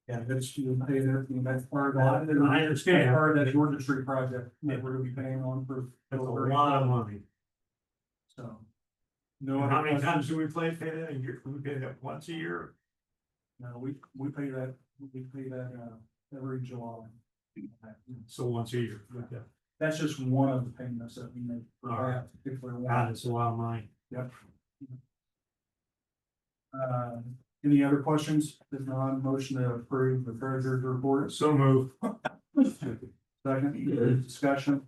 Speaker 1: Yeah, that's, you pay that, that's part of that.
Speaker 3: I understand.
Speaker 1: That's part of that Georgia Street project that we're gonna be paying on for.
Speaker 3: That's a lot of money.
Speaker 1: So. No.
Speaker 3: How
Speaker 1: other
Speaker 3: many
Speaker 1: questions?
Speaker 3: times do we pay that a year? We pay that once a year?
Speaker 1: No, we pay that, every July.
Speaker 3: So once a year. Okay.
Speaker 1: That's just one of the payments that we make for
Speaker 3: All right.
Speaker 1: that particular one.
Speaker 3: God, it's a lot of money.
Speaker 1: Yep. Any other questions? If not, motion to approve the treasurer's report.
Speaker 3: So move.
Speaker 1: Second, discussion.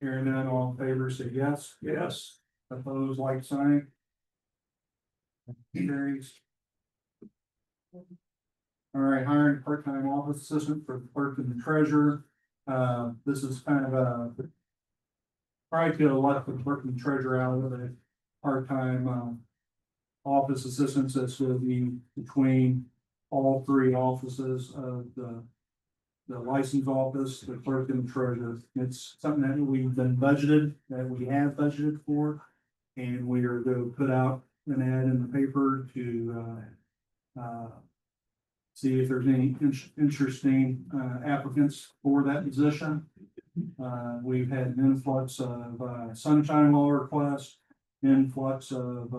Speaker 1: Hearing none, all in favor, say yes.
Speaker 3: Yes.
Speaker 1: Opposed, like sign. Carries. All right, hiring part-time office assistant for the clerk and the treasurer. This is kind of a. Probably could have left the clerk and treasurer out of it. Part-time, office assistants that's will be between all three offices of the license office, the clerk and the treasurer. It's something that we've been budgeted, that we have budgeted for. And we are going to put out an ad in the paper to, see if there's any interesting, applicants for that position. We've had an influx of, sunshine law requests, influx of,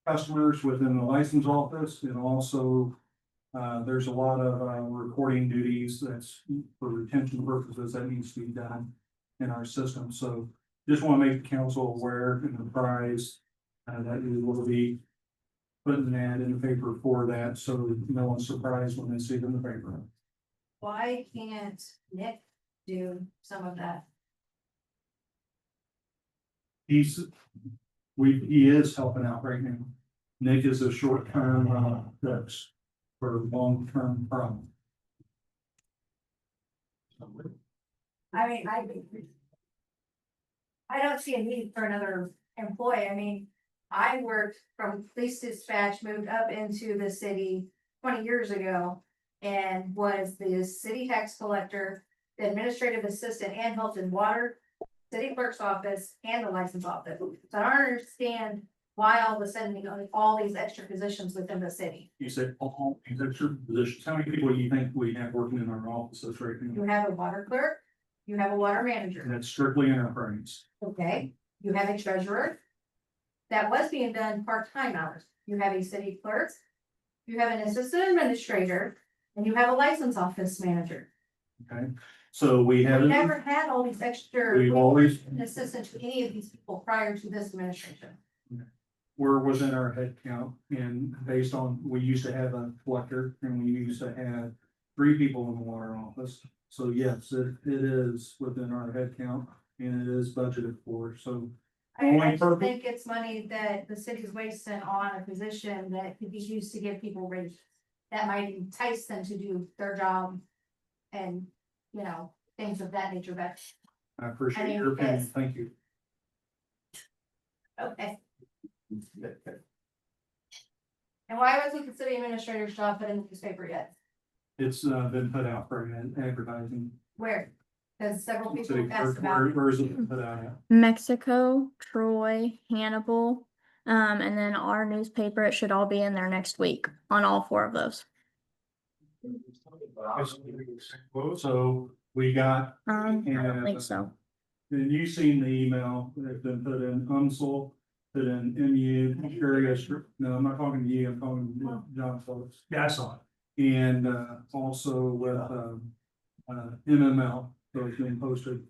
Speaker 1: customers within the license office, and also there's a lot of recording duties that's for retention purposes that needs to be done in our system. So just want to make the council aware and apprised that we will be putting an ad in the paper for that, so no one's surprised when they see it in the paper.
Speaker 9: Why can't Nick do some of that?
Speaker 1: He is helping out right now. Nick is a short-term fix for a long-term problem.
Speaker 9: I mean, I don't see a need for another employee. I mean, I worked from police dispatch, moved up into the city 20 years ago. And was the city tax collector, the administrative assistant, and helped in water, city clerk's office, and the license office. So I don't understand why all of a sudden we got all these extra positions within the city.
Speaker 1: You said all these extra positions. How many people do you think we have working in our offices right
Speaker 9: You
Speaker 1: now?
Speaker 9: have a water clerk, you have a water manager,
Speaker 1: And that's strictly enterprise.
Speaker 9: okay? You have a treasurer. That was being done part-time hours. You have a city clerk. You have an assistant administrator, and you have a license office manager.
Speaker 1: Okay, so we
Speaker 9: We
Speaker 1: have.
Speaker 9: never had all these extra.
Speaker 1: We've always,
Speaker 9: An assistant to any of these people prior to this administration.
Speaker 1: we're within our head count, and based on, we used to have a collector and we used to have 3 people in the water office. So yes, it is within our head count and it is budgeted for, so.
Speaker 9: I
Speaker 1: Only
Speaker 9: just
Speaker 1: purpose-
Speaker 9: think it's money that the city's wasting on a position that could be used to give people raises. That might entice them to do their job and, you know, things of that nature, but,
Speaker 1: I appreciate
Speaker 9: I mean,
Speaker 1: your opinion,
Speaker 9: yes.
Speaker 1: thank you.
Speaker 9: okay. And why wasn't the city administrator's job put in the newspaper yet?
Speaker 1: It's been put out for advertising.
Speaker 9: Where? Because several people
Speaker 1: City
Speaker 9: asked
Speaker 1: clerk,
Speaker 9: about it.
Speaker 1: where is it put out at?
Speaker 4: Mexico, Troy, Hannibal, and then our newspaper, it should all be in there next week on all 4 of those.
Speaker 1: So we got,
Speaker 4: I don't think so.
Speaker 1: and you seen the email, that's been put in UNSL, put in MU, curious, no, I'm not talking to you, I'm talking to John Phillips.
Speaker 3: Yeah, I saw it.
Speaker 1: And also with MML, so it's being posted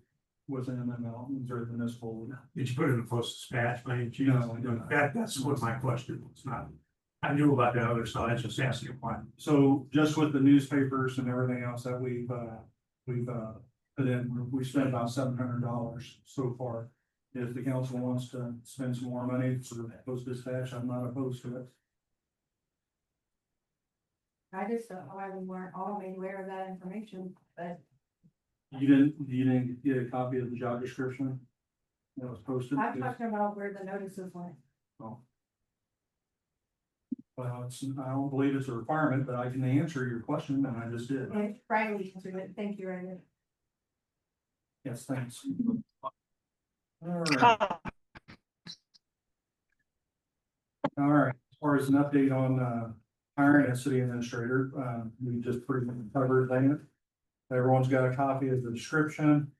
Speaker 1: with MML, Missouri Municipal.
Speaker 3: Did you put it in the Post Dispatch by any chance?
Speaker 1: No, I didn't.
Speaker 3: That's what my question was, not. I knew about the other side, I was just asking why.
Speaker 1: So just with the newspapers and everything else that we've put in, we spent about $700 so far. If the council wants to spend some more money for Post Dispatch, I'm not opposed to it.
Speaker 9: I just don't know why we weren't all made aware of that information, but
Speaker 1: You didn't get a copy of the job description that was posted?
Speaker 9: I'm talking about where the notices went.
Speaker 1: Oh. Well, I don't believe it's a requirement, but I can answer your question, and I just did.
Speaker 9: And Riley answered it. Thank you, Riley.
Speaker 1: Yes, thanks. All right. All right, as far as an update on hiring a city administrator, we just pretty much covered that. Everyone's got a copy of the description.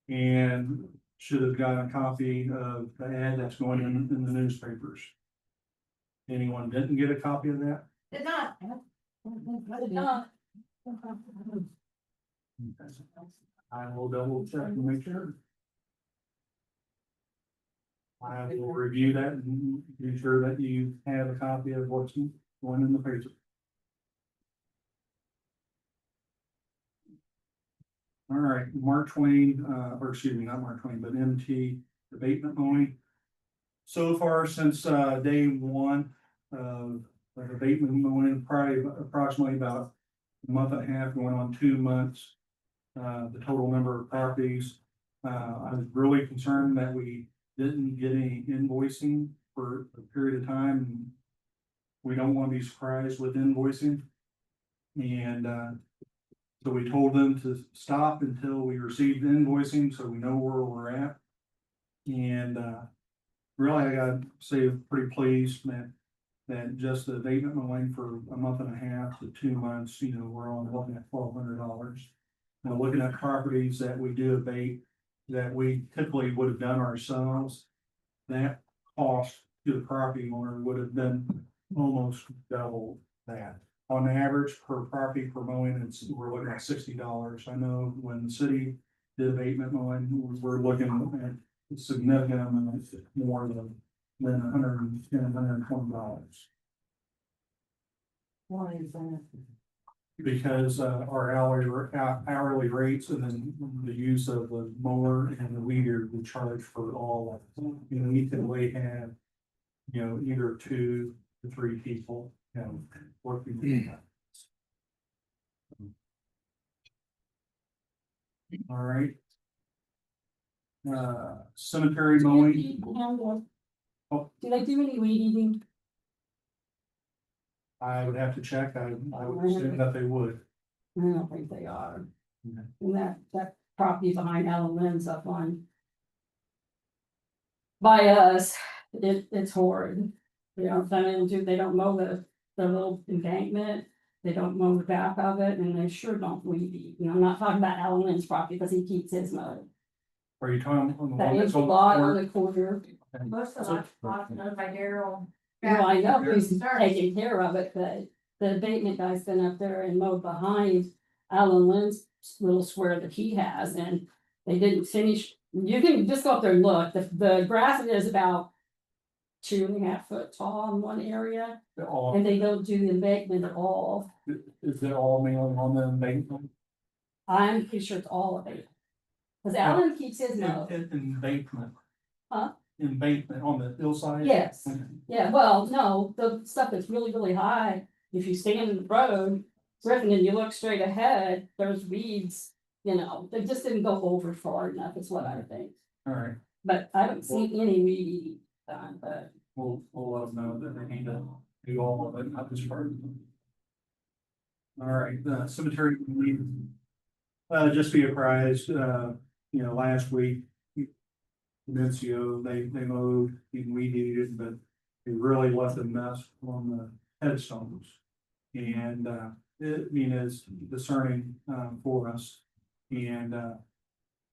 Speaker 1: And should have gotten a copy of the ad that's going in the newspapers. Anyone didn't get a copy of that?
Speaker 9: Did not.
Speaker 1: I will double check and make sure. I will review that and be sure that you have a copy of what's going in the paper. All right, Mark Twain, or excuse me, not Mark Twain, but MT abatement mowing. So far since day one of abatement mowing, probably approximately about a month and a half, going on 2 months. The total number of properties, I was really concerned that we didn't get any invoicing for a period of time. We don't want to be surprised with invoicing. And so we told them to stop until we received invoicing, so we know where we're at. And really, I gotta say, I'm pretty pleased that just the abatement mowing for a month and a half to 2 months, you know, we're only looking at $1,200. Now, looking at properties that we do abate, that we typically would have done ourselves, that cost to the property owner would have been almost double that. On average, per property per mowing, we're looking at $60. I know when the city did abatement mowing, we're looking at significant amounts more than $110, $120.
Speaker 6: Why is that?
Speaker 1: Because our hourly rates and then the use of the mower and the weeder, we charge for all of it. You know, we typically have, you know, either 2 to 3 people, you know, working. All right. Cemetery mowing. Oh.
Speaker 6: Do they do any weed eating?
Speaker 1: I would have to check. I would assume that they would.
Speaker 6: I don't think they are.
Speaker 1: Okay.
Speaker 6: And that property behind Alan Lynn's up on. By us, it's horrid. They don't mow the little embankment. They don't mow the back of it, and they sure don't weed eat. You know, I'm not talking about Alan Lynn's property because he keeps his mowed.
Speaker 1: Are you talking on the
Speaker 6: That
Speaker 1: one
Speaker 6: is
Speaker 1: that's
Speaker 6: a
Speaker 1: on the
Speaker 6: lot on
Speaker 1: corner?
Speaker 6: the corner.
Speaker 9: Most of the lots owned by Daryl.
Speaker 6: Well, I know he's
Speaker 9: Sorry.
Speaker 6: taking care of it, but the abatement guy's been up there and mowed behind Alan Lynn's little square that he has, and they didn't finish. You can just go up there and look, the grass is about 2.5 foot tall in one area,
Speaker 1: All,
Speaker 6: and they don't do the embankment at all.
Speaker 1: is it all mainly on the embankment?
Speaker 6: I'm pretty sure it's all of it. Cause Alan keeps his mowed.
Speaker 1: Embankment.
Speaker 6: Huh?
Speaker 1: Embankment on the hillside?
Speaker 6: Yes.
Speaker 1: Okay.
Speaker 6: Yeah, well, no, the stuff that's really, really high, if you stand in the road, Griffin, and you look straight ahead, there's weeds, you know, they just didn't go over far enough, is what I think.
Speaker 1: All right,
Speaker 6: But I don't see any weed eating done, but
Speaker 1: we'll let them know that they need to do all of it, not just part of it. All right, the cemetery, just be apprised, you know, last week. Nuncio, they mowed and weed eated, but they really left a mess on the headstones. And, it's discerning, for us. And,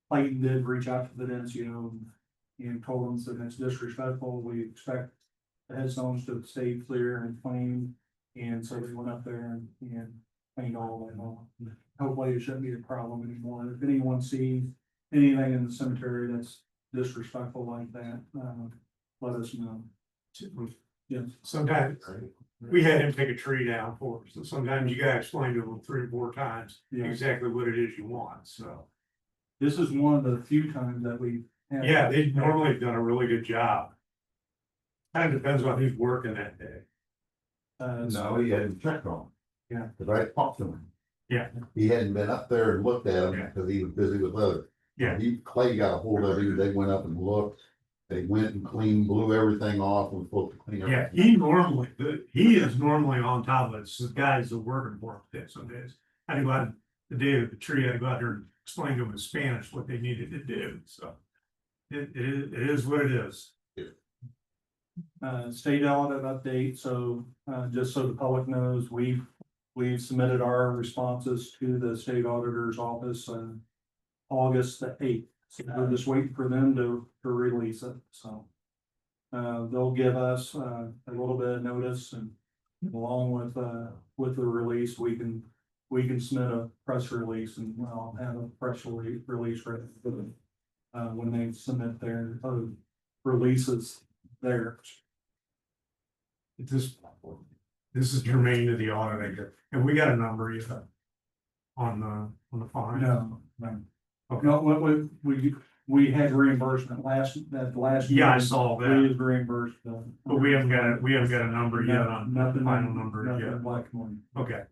Speaker 1: Clayton did reach out to the Nuncio and told them that it's disrespectful. We expect the headstones to stay clear and clean. And so they went up there and cleaned all that off. Hopefully it shouldn't be a problem anymore. If anyone sees anything in the cemetery that's disrespectful like that, let us know. Yes.
Speaker 3: Sometimes we had him take a tree down for us, so sometimes you gotta explain to him 3 or 4 times
Speaker 1: Yeah.
Speaker 3: exactly what it is you want, so.
Speaker 1: This is one of the few times that we have.
Speaker 3: Yeah, they normally have done a really good job. Kind of depends on who's working that day.
Speaker 5: No, he hadn't checked on them.
Speaker 1: Yeah.
Speaker 5: Cause I talked to him.
Speaker 3: Yeah.
Speaker 5: He hadn't been up there and looked at them
Speaker 3: Yeah.
Speaker 5: because he was busy with other.
Speaker 3: Yeah.
Speaker 5: Clay got a hold of him, they went up and looked, they went and cleaned, blew everything off, and was supposed to clean
Speaker 3: Yeah,
Speaker 5: everything.
Speaker 3: he is normally on top of it, it's the guys that are working for him some days. I had to go out, the day of the tree, I had to go out there and explain to them in Spanish what they needed to do, so. It is what it is.
Speaker 1: State audit update, so, just so the public knows, we've submitted our responses to the state auditor's office, August the 8th. So we're just waiting for them to release it, so. They'll give us, a little bit of notice, and along with the release, we can submit a press release, and I'll have a press release ready for them. When they submit their releases there.
Speaker 3: This is germane to the audit, I guess, and we got a number yet. On the fine.
Speaker 1: No, no. No, we had reimbursement at the last.
Speaker 3: Yeah, I
Speaker 1: meeting.
Speaker 3: saw that.
Speaker 1: We was reimbursed.
Speaker 3: But we haven't got a number yet on the
Speaker 1: Nothing,
Speaker 3: final number
Speaker 1: nothing
Speaker 3: yet.
Speaker 1: black and white.
Speaker 3: Okay,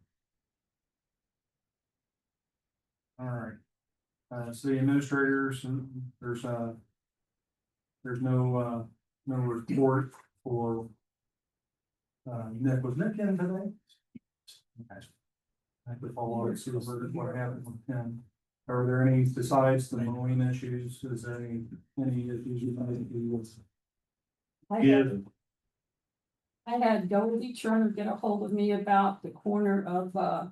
Speaker 1: All right. City administrators, and there's no report for. Nick, was Nick in today? I could follow up, see what happened with him. Are there any, besides the mowing issues, is there any issues you might be with?
Speaker 6: I had Goldie trying to get a hold of me about the corner of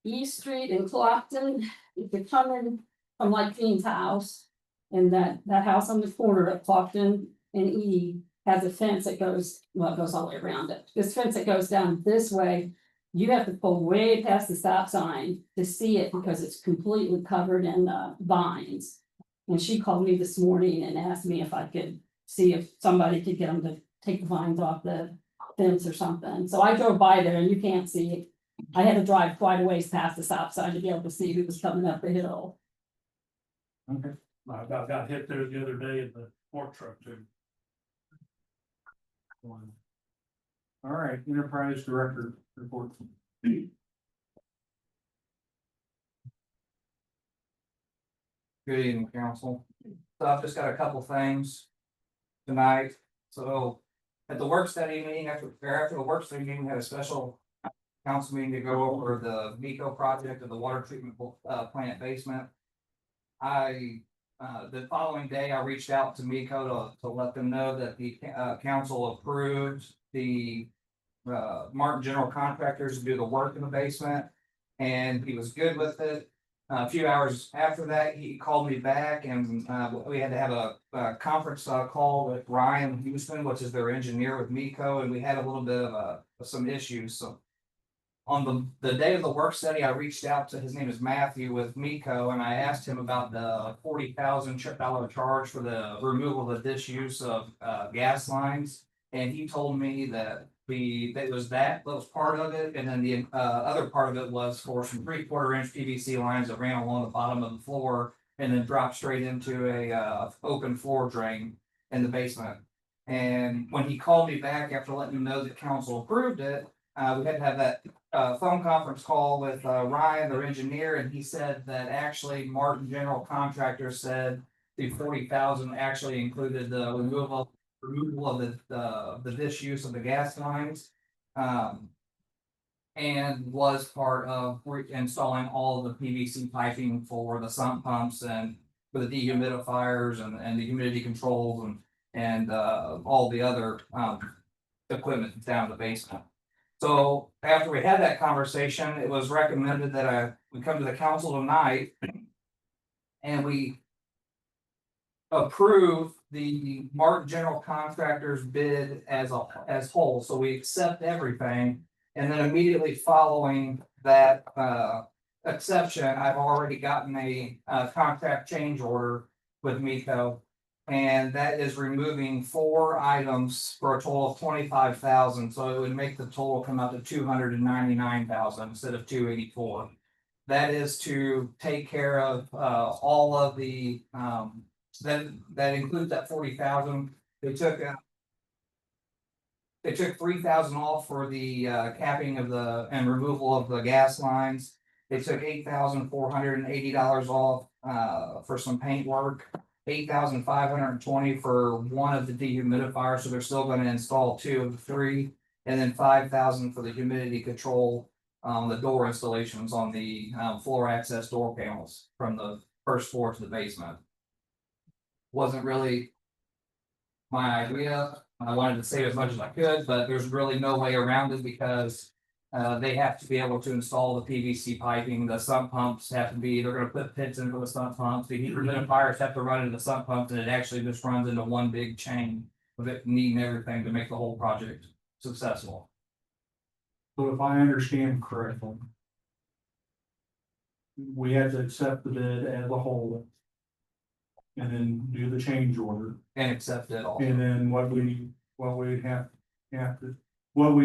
Speaker 6: East Street in Clopton. If you're coming from like Dean's house. And that house on the corner of Clopton and E has a fence that goes, well, it goes all the way around it. This fence that goes down this way. You have to pull way past the stop sign to see it because it's completely covered in vines. And she called me this morning and asked me if I could see if somebody could get them to take the vines off the fence or something. So I drove by there and you can't see it. I had to drive quite a ways past the stop sign to be able to see who was coming up the hill.
Speaker 1: Okay.
Speaker 10: I about got hit there the other day in the fork truck too.
Speaker 1: All right, enterprise director report.
Speaker 11: Good evening, council. So I've just got a couple things tonight. So at the work study meeting, after the work study meeting, we had a special council meeting to go over the MECO project of the water treatment plant basement. The following day, I reached out to MECO to let them know that the council approved the Martin General Contractors to do the work in the basement, and he was good with it. A few hours after that, he called me back and we had to have a conference call with Ryan Houston, which is their engineer with MECO, and we had a little bit of some issues. So on the day of the work study, I reached out to, his name is Matthew with MECO, and I asked him about the $40,000 charge for the removal of the disuse of gas lines. And he told me that that was part of it, and then the other part of it was for some 3/4 inch PVC lines that ran along the bottom of the floor and then dropped straight into a open floor drain in the basement. And when he called me back after letting me know that council approved it, we had to have that phone conference call with Ryan, their engineer, and he said that actually Martin General Contractors said the 40,000 actually included the removal of the disuse of the gas lines. And was part of installing all of the PVC piping for the sump pumps and for the dehumidifiers and the humidity controls and all the other equipment that's down in the basement. So after we had that conversation, it was recommended that we come to the council tonight and we approve the Martin General Contractors bid as whole. So we accept everything. And then immediately following that exception, I've already gotten a contract change order with MECO. And that is removing 4 items for a total of 25,000. So it would make the total come out to 299,000 instead of 284. That is to take care of all of the that includes that 40,000. They took 3,000 off for the capping of and removal of the gas lines. They took $8,480 off for some paint work. $8,520 for one of the dehumidifiers, so they're still going to install 2 of the 3, and then $5,000 for the humidity control, the door installations on the floor access door panels from the first floor to the basement. Wasn't really my idea. I wanted to save as much as I could, but there's really no way around it because they have to be able to install the PVC piping. The sump pumps have to be, they're gonna put pits into the sump pumps. The humidifiers have to run into the sump pumps, and it actually just runs into one big chain of it needing everything to make the whole project successful.
Speaker 1: So if I understand correctly, we have to accept the bid as a whole. and then do the change order.
Speaker 11: And accept it all.
Speaker 1: And then what we what we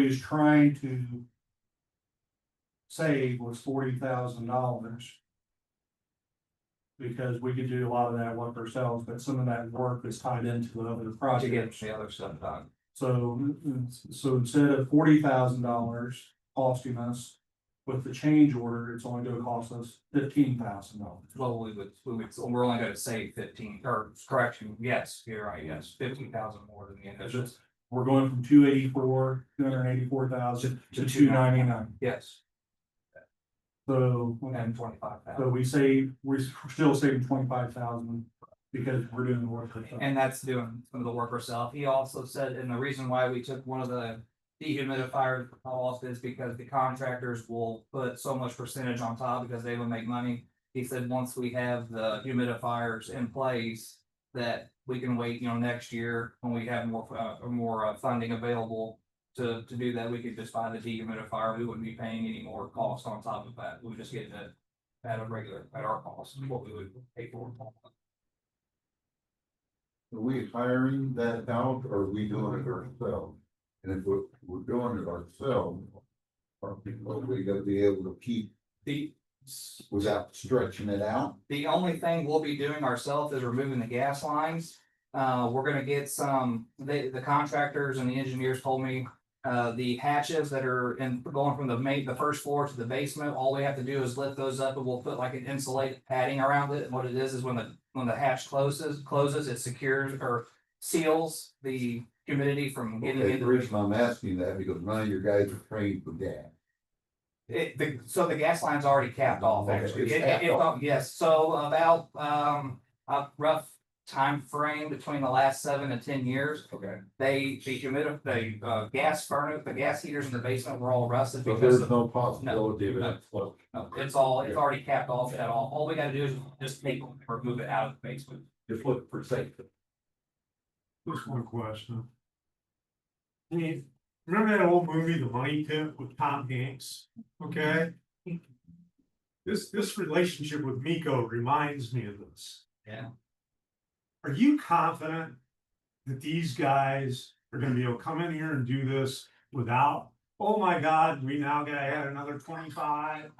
Speaker 1: was trying to save was $40,000. Because we could do a lot of that work ourselves, but some of that work is tied into the other
Speaker 11: To get
Speaker 1: projects.
Speaker 11: the other stuff done.
Speaker 1: So instead of $40,000 costing us, with the change order, it's only gonna cost us $15,000.
Speaker 11: Well, we're only gonna save 15, or correction, yes, you're right, yes, 15,000 more than the initial.
Speaker 1: We're going from 284,000 to 299.
Speaker 11: Yes,
Speaker 1: So,
Speaker 11: and 25,000.
Speaker 1: so we're still saving 25,000 because we're doing the work. ourselves.
Speaker 11: And that's doing some of the work ourselves. He also said, and the reason why we took one of the dehumidifiers off is because the contractors will put so much percentage on top because they will make money. He said, once we have the humidifiers in place, that we can wait, next year when we have more funding available to do that, we could just buy the dehumidifier. We wouldn't be paying any more cost on top of that. We would just get it at our cost, what we would pay for.
Speaker 5: Are we hiring that out or are we doing it ourselves? And if we're doing it ourselves, are we gonna be able to keep without stretching it out?
Speaker 11: The only thing we'll be doing ourselves is removing the gas lines. We're gonna get the contractors and the engineers told me, the hatches that are going from the first floor to the basement, all we have to do is lift those up and we'll put like an insulated padding around it. And what it is when the hatch closes, it secures or seals the humidity from getting
Speaker 5: Okay,
Speaker 11: into
Speaker 5: the reason I'm asking that, because none of your guys are trained for gas.
Speaker 11: So the gas line's already capped off,
Speaker 5: Okay,
Speaker 11: actually.
Speaker 5: it's capped off.
Speaker 11: Yes, so about, a rough time frame between the last 7 to 10 years.
Speaker 5: Okay.
Speaker 11: The gas furnace, the gas heaters in the basement were all rusted
Speaker 5: So
Speaker 11: because
Speaker 5: there's no possibility of
Speaker 11: No.
Speaker 5: it float.
Speaker 11: no, it's already capped off at all. All we gotta do is just remove it out of the basement.
Speaker 5: Just look for safety.
Speaker 3: Just one question. I mean, remember that old movie, The Money Pit with Tom Hanks? Okay? This relationship with Miko reminds me of this.
Speaker 11: Yeah.
Speaker 3: Are you confident that these guys are gonna be able to come in here and do this without, oh my God, we now gotta add another 25?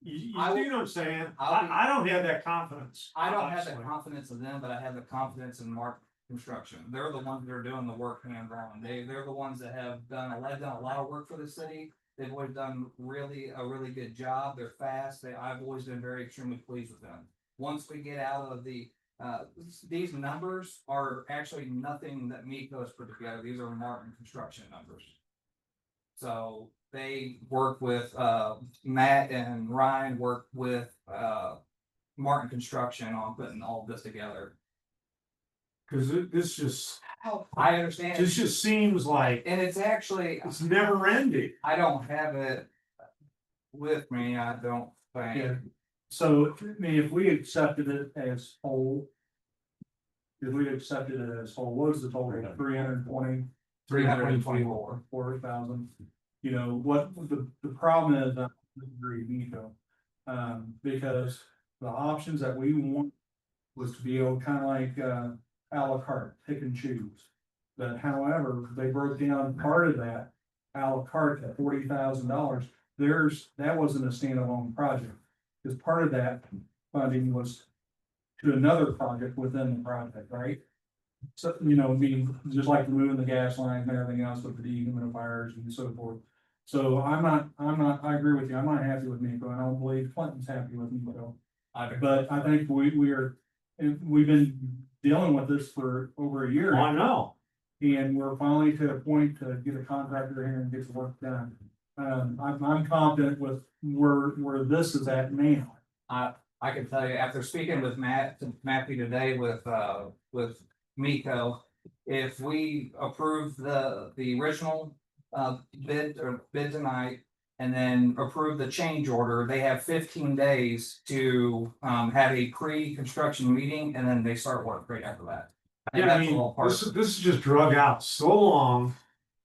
Speaker 3: You
Speaker 11: I will-
Speaker 3: see what I'm saying?
Speaker 11: I'll be-
Speaker 3: I don't have that confidence.
Speaker 11: I don't have the
Speaker 3: honestly.
Speaker 11: confidence in them, but I have the confidence in Mark Construction. They're the ones that are doing the work hands on. They're the ones that have done a lot of work for the city. They've always done a really good job. They're fast. I've always been very extremely pleased with them. Once we get out of these numbers are actually nothing that Miko has put together. These are Martin Construction numbers. So they work with, Matt and Ryan work with, Martin Construction on putting all this together.
Speaker 3: Cause this just,
Speaker 11: I understand.
Speaker 3: this just seems like
Speaker 11: And it's actually,
Speaker 3: it's never ending.
Speaker 11: I don't have it with me, I don't
Speaker 1: Yeah,
Speaker 11: think.
Speaker 1: so, I mean, if we accepted it as whole. If we accepted it as whole, what is the total, 320?
Speaker 11: 324.
Speaker 1: 4,000, what the problem is, I agree, Nico. Because the options that we want was to be able, kind of like, a la carte, pick and choose. But however, they broke down part of that a la carte at $40,000, that wasn't a standalone project. Because part of that funding was to another project within the project, right? So, just like moving the gas lines and everything else with the dehumidifiers and so forth. So I agree with you, I'm not happy with Nico, I don't believe Clinton's happy with Nico. But I think we've been dealing with this for over a year.
Speaker 3: I know.
Speaker 1: And we're finally to a point to get a contractor here and get the work done. I'm confident with where this is at now.
Speaker 11: I can tell you, after speaking with Matthew today with Miko, if we approve the original bid tonight. And then approve the change order, they have 15 days to have a pre-construction meeting and then they start work right after that. think
Speaker 3: Yeah, I
Speaker 11: that's a
Speaker 3: mean,
Speaker 11: little part
Speaker 3: this
Speaker 11: of
Speaker 3: is, this is just drug out so long.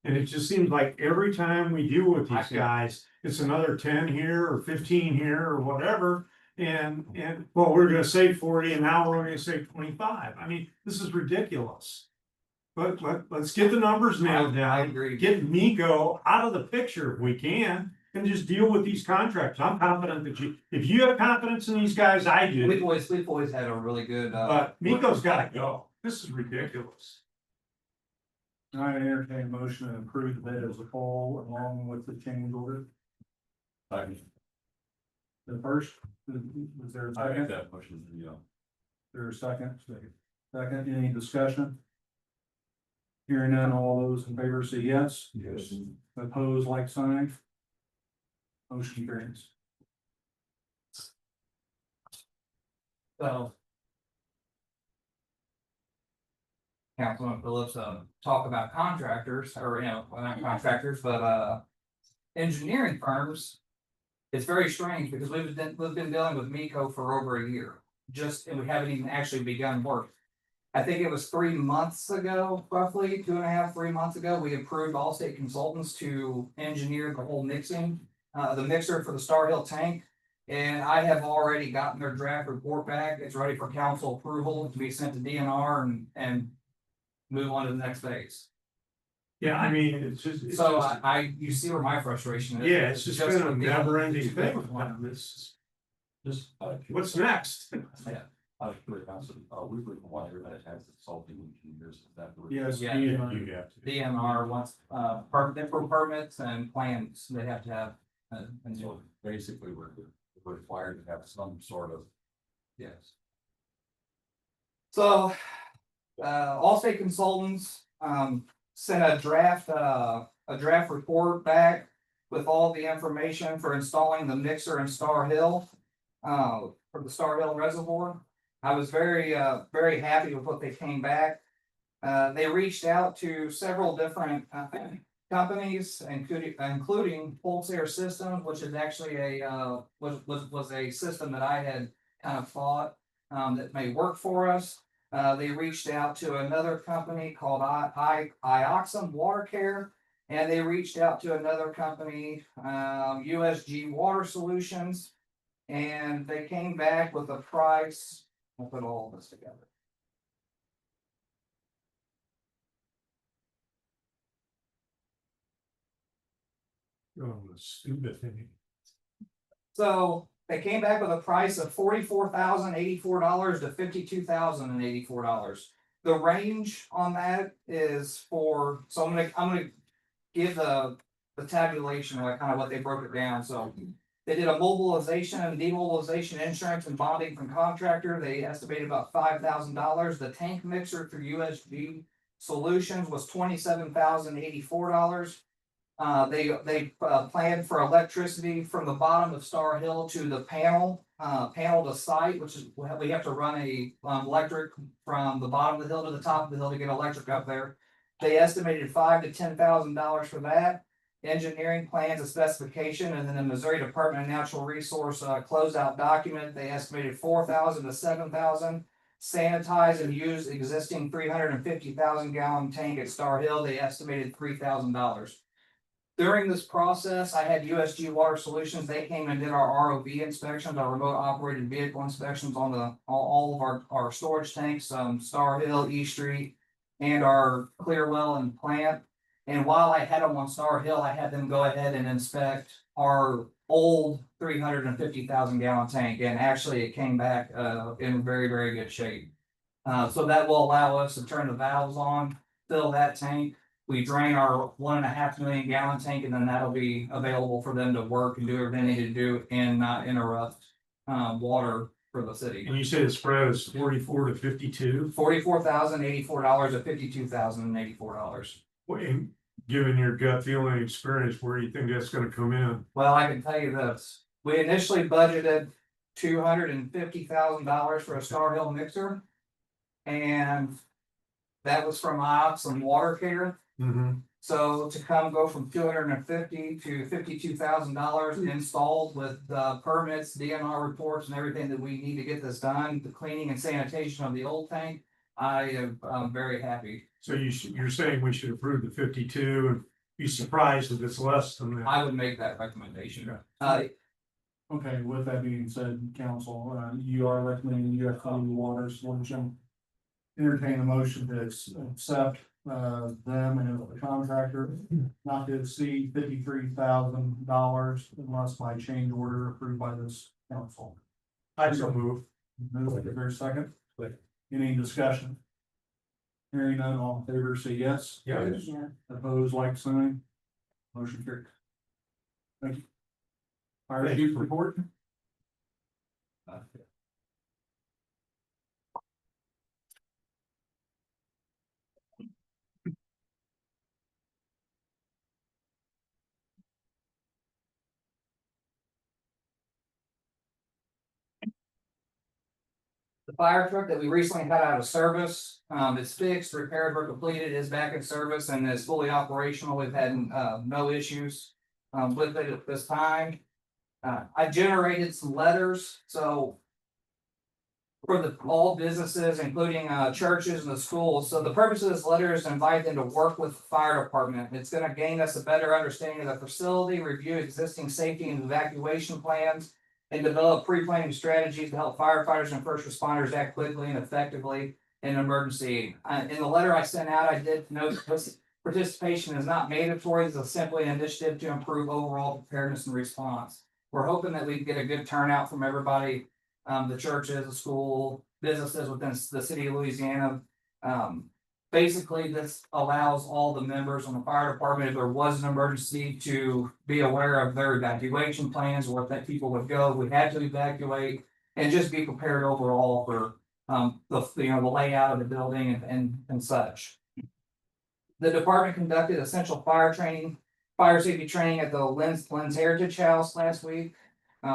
Speaker 3: And it just seems like every time we deal with
Speaker 11: I
Speaker 3: these
Speaker 11: can-
Speaker 3: guys, it's another 10 here or 15 here or whatever. well, we're gonna say 40 and now we're gonna say 25. I mean, this is ridiculous. But let's get the numbers nailed
Speaker 11: I
Speaker 3: down,
Speaker 11: agree.
Speaker 3: get Miko out of the picture if we can, and just deal with these contracts. I'm confident that if you have confidence in these guys, I do.
Speaker 11: We've always had a really good,
Speaker 3: But Miko's gotta go. This is ridiculous.
Speaker 1: I entertain a motion to approve the bid as a whole along with the change order. The first, was there a
Speaker 2: I make
Speaker 1: second?
Speaker 2: that motion, you know.
Speaker 1: There a second? Second, any discussion? Hearing none, all those in favor say yes.
Speaker 2: Yes.
Speaker 1: Opposed, like sign. Motion carries.
Speaker 11: so. Councilman Phillips, talk about contractors, or, well, not contractors, but, engineering firms. It's very strange because we've been dealing with Miko for over a year, and we haven't even actually begun work. I think it was 3 months ago, roughly 2.5, 3 months ago, we approved Allstate Consultants to engineer the whole mixing, the mixer for the Star Hill tank. And I have already gotten their draft report back. It's ready for council approval to be sent to DNR and move on to the next phase.
Speaker 3: Yeah, I mean, it's just.
Speaker 11: So you see where my frustration is.
Speaker 3: Yeah, it's just been a
Speaker 11: with the-
Speaker 3: never ending thing with them. This
Speaker 2: Just,
Speaker 3: what's next?
Speaker 2: out of curiosity, we require that it has consulting engineers, is that the?
Speaker 1: Yes.
Speaker 11: Yeah.
Speaker 3: You have to.
Speaker 11: DNR wants, permits and plans, they have to have. And
Speaker 2: So basically, we're required to have some sort of.
Speaker 11: yes. So, Allstate Consultants, sent a draft report back with all the information for installing the mixer in Star Hill, for the Star Hill Reservoir. I was very happy with what they came back. They reached out to several different, companies, including Pulsar Systems, which is actually was a system that I had kind of thought, that may work for us. They reached out to another company called Ioxum Water Care, and they reached out to another company, USG Water Solutions, and they came back with a price. I'll put all this together.
Speaker 3: Oh, stupid thing.
Speaker 11: So they came back with a price of $44,084 to $52,084. The range on that is for, so I'm gonna give the tabulation, like kind of what they broke it down, so. They did a mobilization and demobilization insurance and bonding from contractor, they estimated about $5,000, the tank mixer through USG Solutions was $27,084. They planned for electricity from the bottom of Star Hill to the panel to site, which is, we have to run a electric from the bottom of the hill to the top of the hill to get electric up there. They estimated $5,000 to $10,000 for that. Engineering plans, a specification, and then the Missouri Department of Natural Resource closeout document, they estimated $4,000 to $7,000. Sanitize and use existing 350,000 gallon tank at Star Hill, they estimated $3,000. During this process, I had USG Water Solutions, they came and did our ROV inspections, our remote operated vehicle inspections on all of our storage tanks, Star Hill, E Street, and our Clearwell and plant. And while I had them on Star Hill, I had them go ahead and inspect our old 350,000 gallon tank, and actually it came back in very, very good shape. So that will allow us to turn the valves on, fill that tank. We drain our 1.5 million gallon tank, and then that'll be available for them to work and do everything they need to do and not interrupt water for the city.
Speaker 3: And you say the spread is 44 to 52?
Speaker 11: $44,084 to $52,084.
Speaker 3: Wait, given your gut feeling and experience, where do you think that's gonna come in?
Speaker 11: Well, I can tell you this, we initially budgeted $250,000 for a Star Hill mixer. And that was from Ioxum Water Care.
Speaker 3: Mm-hmm.
Speaker 11: So to go from $250,000 to $52,000 installed with permits, DNR reports and everything that we need to get this done, the cleaning and sanitation of the old tank, I'm very happy.
Speaker 3: So you're saying we should approve the 52 and be surprised if it's less than that?
Speaker 11: I would make that recommendation.
Speaker 1: Okay, with that being said, council, you are recommending UFW Water Solution. Entertain a motion to accept, them and the contractor not to exceed $53,000 unless by change order approved by this council.
Speaker 8: I so move.
Speaker 1: Move, is there a second? Any discussion? Hearing none, all in favor, say yes.
Speaker 8: Yes.
Speaker 1: Opposed, like sign. Motion carried. Thank you. Fire chief report.
Speaker 11: The fire truck that we recently had out of service, it's fixed, repairs were completed, is back in service and is fully operational. We've had, no issues, with it at this time. I generated some letters, so. For the, all businesses, including, churches and the schools. So the purpose of this letter is to invite them to work with the fire department. It's gonna gain us a better understanding of the facility, review existing safety and evacuation plans. And develop pre-planning strategies to help firefighters and first responders act quickly and effectively in an emergency. In the letter I sent out, I did note that this participation is not mandatory, it's simply an initiative to improve overall preparedness and response. We're hoping that we can get a good turnout from everybody, the churches, the school, businesses within the city of Louisiana. Basically, this allows all the members on the fire department, if there was an emergency, to be aware of their evacuation plans, or if that people would go, we had to evacuate. And just be prepared overall for, the layout of the building and such. The department conducted essential fire safety training at the Lynn's Heritage House last week.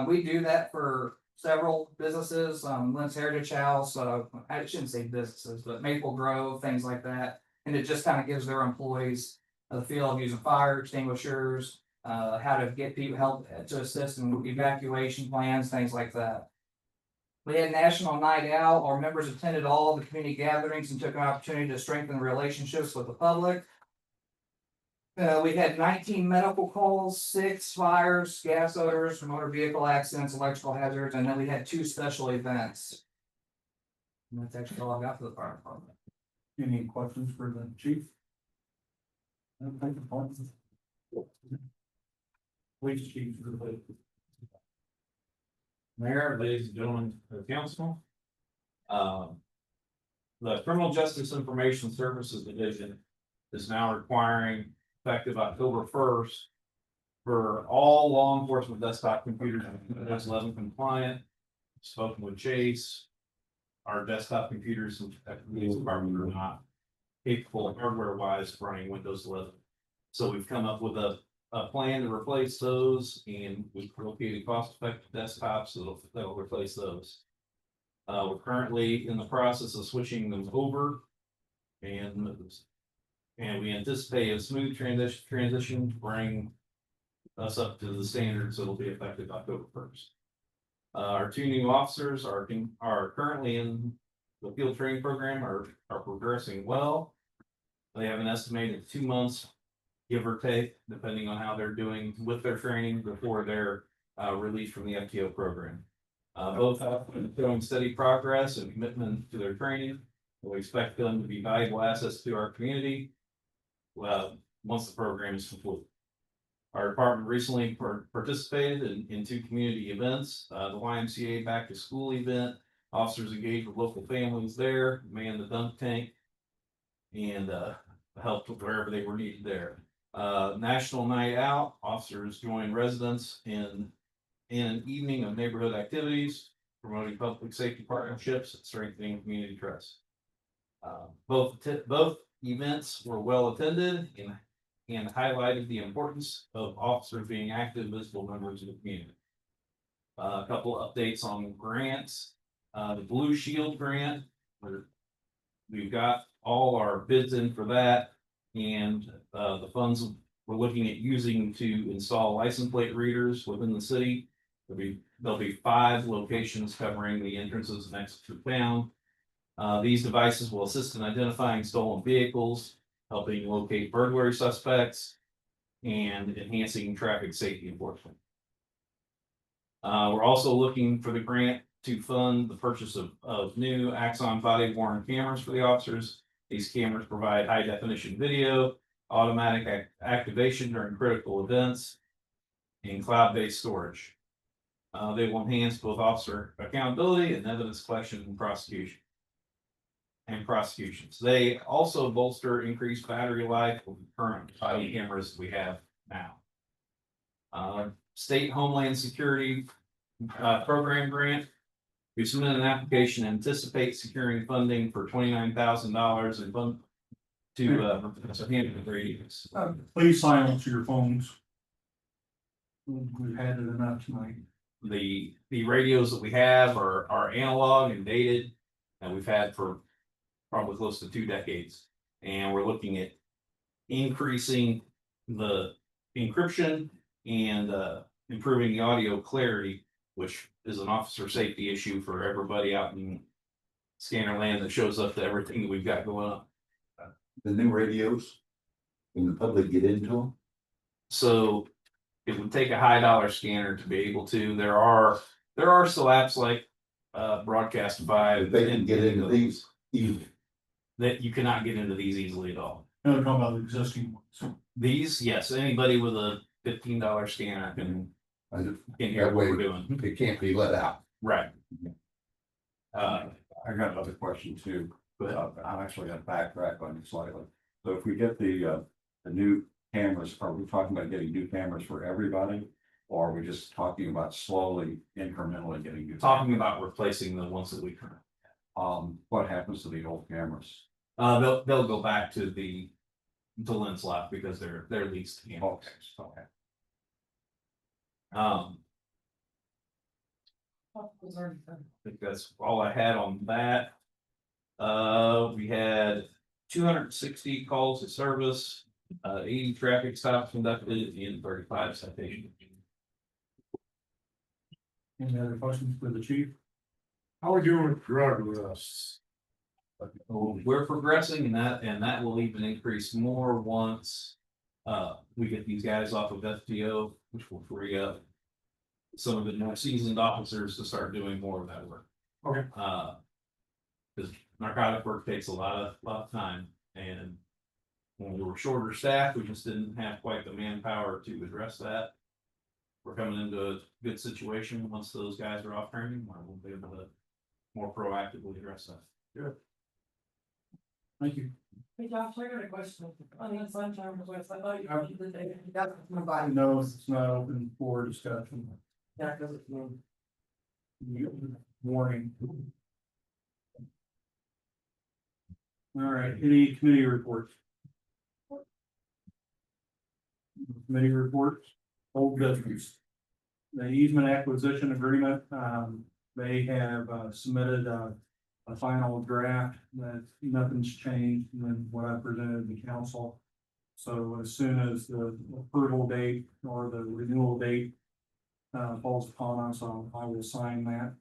Speaker 11: We do that for several businesses, Lynn's Heritage House, I shouldn't say businesses, but Maple Grove, things like that. And it just kind of gives their employees the feel of using fire extinguishers, how to get people help to assist in evacuation plans, things like that. We had National Night Out. Our members attended all the community gatherings and took an opportunity to strengthen relationships with the public. We had 19 medical calls, 6 fires, gas odors, motor vehicle accidents, electrical hazards, and then we had 2 special events. And that's actually all I got for the fire department.
Speaker 1: Any questions for the chief? Police chief.
Speaker 12: Mayor, ladies and gentlemen of the council. The Criminal Justice Information Services Division is now requiring, effective October 1st, for all law enforcement desktop computers Windows 11 compliant. Spoken with Chase. Our desktop computers at the police department are not capable hardware wise of running Windows 11. So we've come up with a plan to replace those, and we've located cost effective desktops that'll replace those. We're currently in the process of switching them over. And we anticipate a smooth transition to bring us up to the standards that'll be effective October 1st. Our 2 new officers are currently in the field training program, are progressing well. They have an estimated 2 months, give or take, depending on how they're doing with their training before they're released from the FTO program. Both have been showing steady progress and commitment to their training. We expect them to be valuable assets to our community. Once the program is complete. Our department recently participated in 2 community events, the YMCA Back to School event. Officers engaged with local families there, manned the dunk tank, and helped wherever they were needed there. National Night Out, officers joined residents in an evening of neighborhood activities, promoting public safety partnerships and strengthening community trust. Both events were well attended and highlighted the importance of officers being active, visible members of the community. A couple of updates on grants. The Blue Shield grant, we've got all our bids in for that, and the funds we're looking at using to install license plate readers within the city. There'll be 5 locations covering the entrances next to town. These devices will assist in identifying stolen vehicles, helping locate burglary suspects, and enhancing traffic safety enforcement. We're also looking for the grant to fund the purchase of new Axon body worn cameras for the officers. These cameras provide high definition video, automatic activation during critical events, and cloud-based storage. They will enhance both officer accountability and evidence collection and prosecution. Prosecutions. They also bolster increased battery life of the current body cameras we have now. State Homeland Security program grant. We submitted an application, anticipate securing funding for $29,000 in fund to handle the radios.
Speaker 1: Please silence your phones. We've had it enough tonight.
Speaker 12: The radios that we have are analog and dated, and we've had for probably close to 2 decades. And we're looking at increasing the encryption and improving the audio clarity, which is an officer safety issue for everybody out in scanner land that shows up to everything that we've got going on.
Speaker 5: The new radios, can the public get into them?
Speaker 12: So it would take a high dollar scanner to be able to. There are still apps like Broadcastify.
Speaker 5: They can get into these easily.
Speaker 12: That you cannot get into these easily at all.
Speaker 1: No, talking about the existing ones.
Speaker 12: These, yes, anybody with a $15 scanner can hear
Speaker 5: That
Speaker 12: what
Speaker 5: way,
Speaker 12: we're doing.
Speaker 5: it can't be let out.
Speaker 12: Right.
Speaker 2: I got another question too, but I'm actually gonna backtrack on you slightly. So if we get the new cameras, are we talking about getting new cameras for everybody? Or are we just talking about slowly, incrementally getting new?
Speaker 12: Talking about replacing the ones that we currently.
Speaker 2: What happens to the old cameras?
Speaker 12: They'll go back to Lens Lab because they're leased.
Speaker 2: Okay, okay.
Speaker 12: I think that's all I had on that. We had 260 calls to service, 80 traffic stops conducted, and 35 citations.
Speaker 1: Any other questions for the chief?
Speaker 3: How are we doing with drug arrests?
Speaker 12: We're progressing and that will even increase more once we get these guys off of FTO, which will free up some of the more seasoned officers to start doing more of that work.
Speaker 3: Okay.
Speaker 12: Because narcotic work takes a lot of time, and when we were shorter staffed, we just didn't have quite the manpower to address that. We're coming into a good situation once those guys are off training, where we'll be able to more proactively address that.
Speaker 1: Good. Thank you.
Speaker 6: Hey Josh, I got a question on the sunshine request. I thought you
Speaker 1: already
Speaker 6: did that.
Speaker 1: No, it's not open for discussion.
Speaker 6: Yeah, because it's.
Speaker 1: Warning. All right, any committee reports? Committee reports, old business. The easement acquisition agreement, they have submitted a final draft that nothing's changed than what I presented to the council. So as soon as the approval date or the renewal date falls upon us, I will sign that.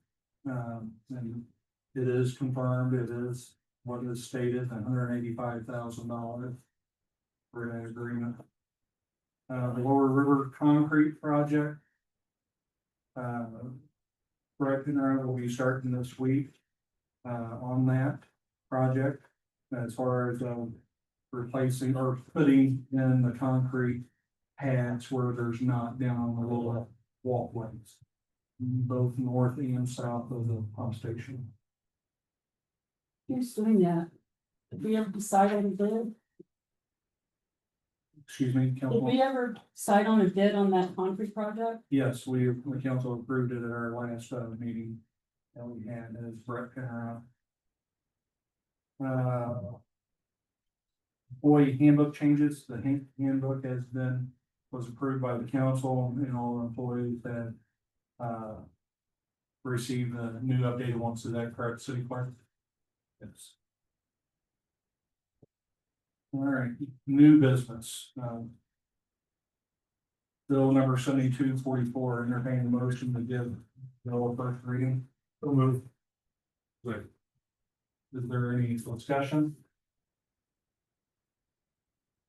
Speaker 1: And it is confirmed, it is what is stated, $185,000 for that agreement. The Lower River Concrete Project. Brett and I will be starting this week on that project as far as replacing or putting in the concrete pads where there's not down on the lower walkways, both north and south of the pump station.
Speaker 6: Who's doing that? Did we ever decide on a bid?
Speaker 1: Excuse me,
Speaker 6: Did
Speaker 1: council.
Speaker 6: we ever decide on a bid on that concrete project?
Speaker 1: Yes, the council approved it at our last meeting that we had as Brett and employee handbook changes. The handbook was approved by the council, and all employees that received the new updated ones. Is that correct, City Clerk? Yes. All right, new business. Bill number 7244, entertaining motion to give bill a first reading. So moved. Is there any discussion?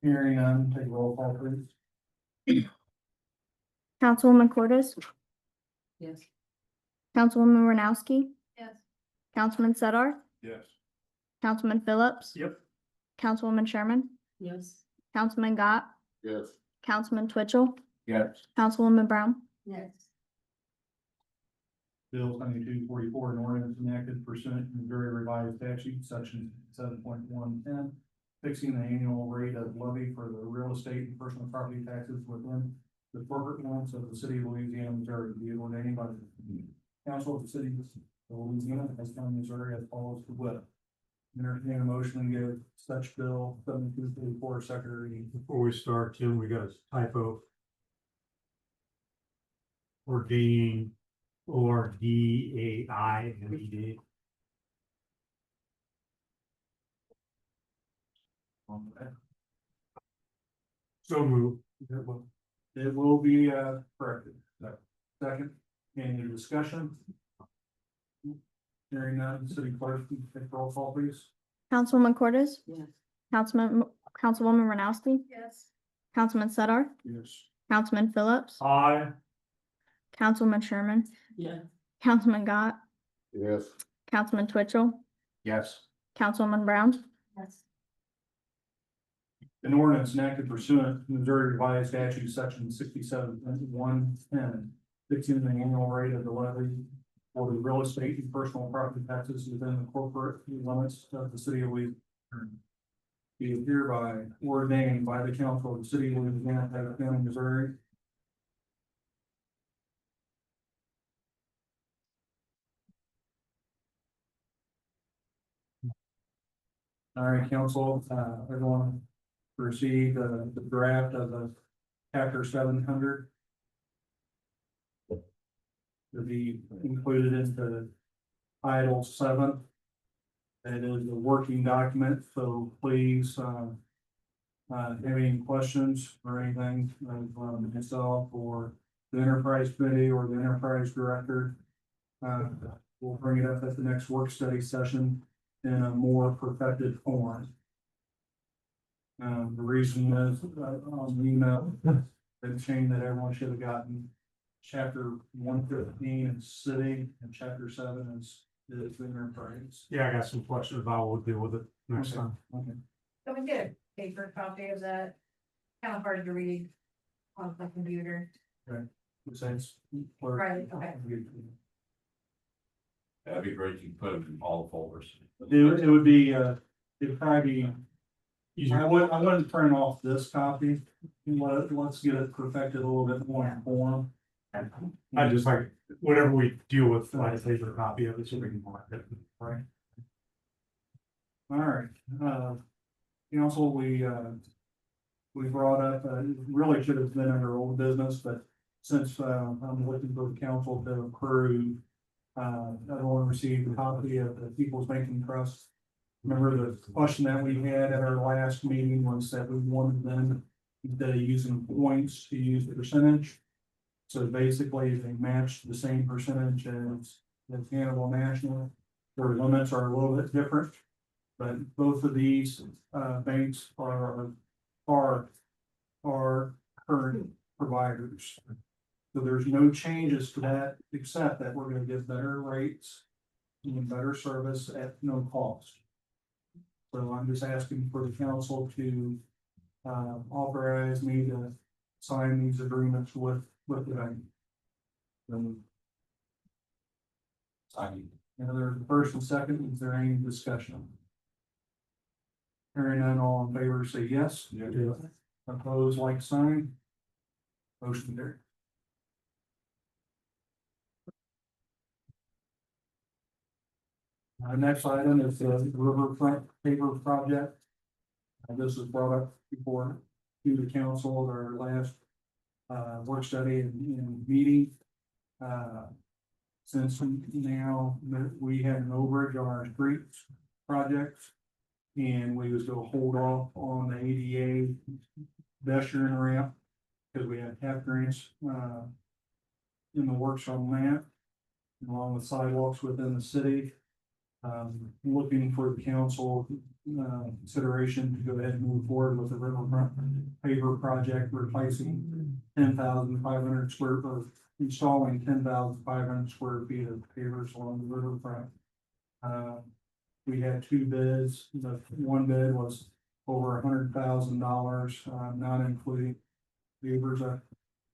Speaker 1: Hearing none, take roll call please.
Speaker 4: Councilwoman Cordes,
Speaker 6: Yes.
Speaker 4: Councilwoman Renowski,
Speaker 9: Yes.
Speaker 4: Councilman Sedar,
Speaker 2: Yes.
Speaker 4: Councilman Phillips.
Speaker 1: Yep.
Speaker 4: Councilwoman Sherman,
Speaker 6: Yes.
Speaker 4: Councilman Gott,
Speaker 5: Yes.
Speaker 4: Councilman Twitchell,
Speaker 2: Yes.
Speaker 4: Councilwoman Brown.
Speaker 6: Yes.
Speaker 1: Bill 2244, an ordinance enacted pursuant to Missouri Revised Statute, section 7.110, fixing the annual rate of levy for the real estate and personal property taxes within the corporate limits of the city of Louisiana, Missouri, be it ordained by the council of the city of Louisiana, as county, Missouri, as follows to wit. Entertain a motion to give such bill 7244 second reading.
Speaker 3: Before we start, Tim, we got a typo. Ordain, ORDAINED. So move.
Speaker 1: It will be corrected. Second, any discussion? Hearing none, city clerk, please take roll call, please.
Speaker 4: Councilwoman Cordes,
Speaker 6: Yes.
Speaker 4: Councilwoman Renowski,
Speaker 9: Yes.
Speaker 4: Councilman Sedar,
Speaker 1: Yes.
Speaker 4: Councilman Phillips,
Speaker 1: Aye.
Speaker 4: Councilman Sherman,
Speaker 6: Yeah.
Speaker 4: Councilman Gott,
Speaker 5: Yes.
Speaker 4: Councilman Twitchell,
Speaker 2: Yes.
Speaker 4: Councilwoman Brown.
Speaker 6: Yes.
Speaker 1: An ordinance enacted pursuant to Missouri Revised Statute section 67.110, fixing the annual rate of the levy for the real estate and personal property taxes within the corporate limits of the city of Louisiana. Be it hereby ordained by the council of the city of Louisiana, Taylor County, Missouri. All right, council, everyone received the draft of the chapter 700. To be included into Title 7. It is a working document, so please, have any questions or anything of myself or the enterprise committee or the enterprise director. We'll bring it up at the next work study session in a more perfected form. The reason is, on the email, the chain that everyone should have gotten. Chapter 115 is city and chapter 7 is enterprise.
Speaker 3: Yeah, I got some questions about, we'll deal with it next
Speaker 1: Okay.
Speaker 3: time.
Speaker 1: Okay.
Speaker 9: Can we get a paper copy of that? Kind of hard to read on the computer.
Speaker 1: Besides.
Speaker 9: Right, okay.
Speaker 2: That'd be great. You can put them in all the folders.
Speaker 1: It would be, it'd probably be, I wouldn't print off this copy. Let's get it perfected a little bit more in form.
Speaker 3: I just like, whatever we deal with, like a paper copy of it, so we can mark it.
Speaker 1: Right. All right, council, we brought up, really should have been under old business, but since, I'm looking for the council to approve. Everyone received a copy of the People's Banking Trust. Remember the question that we had at our last meeting was that we wanted them, instead of using points, to use the percentage. So basically, they matched the same percentage as Hannibal National. Their limits are a little bit different. But both of these banks are current providers. So there's no changes to that, except that we're gonna give better rates and better service at no cost. So I'm just asking for the council to authorize me to sign these agreements with the bank. There's the first and second, is there any discussion? Hearing none, all in favor, say yes.
Speaker 2: Yes.
Speaker 1: Opposed, like sign. Motion carried. Next item is the riverfront paper project. This was brought up before to the council at our last work study and meeting. Since now that we had an overage on our streets projects. And we was gonna hold off on the ADA pedestrian ramp. Cause we had TAP grants in the works on that. Along with sidewalks within the city. Looking for the council consideration to go ahead and move forward with the riverfront paver project replacing 10,500 square foot installing 10,500 square feet of pavers along the riverfront. We had two bids, the one bid was over $100,000, not including pavers.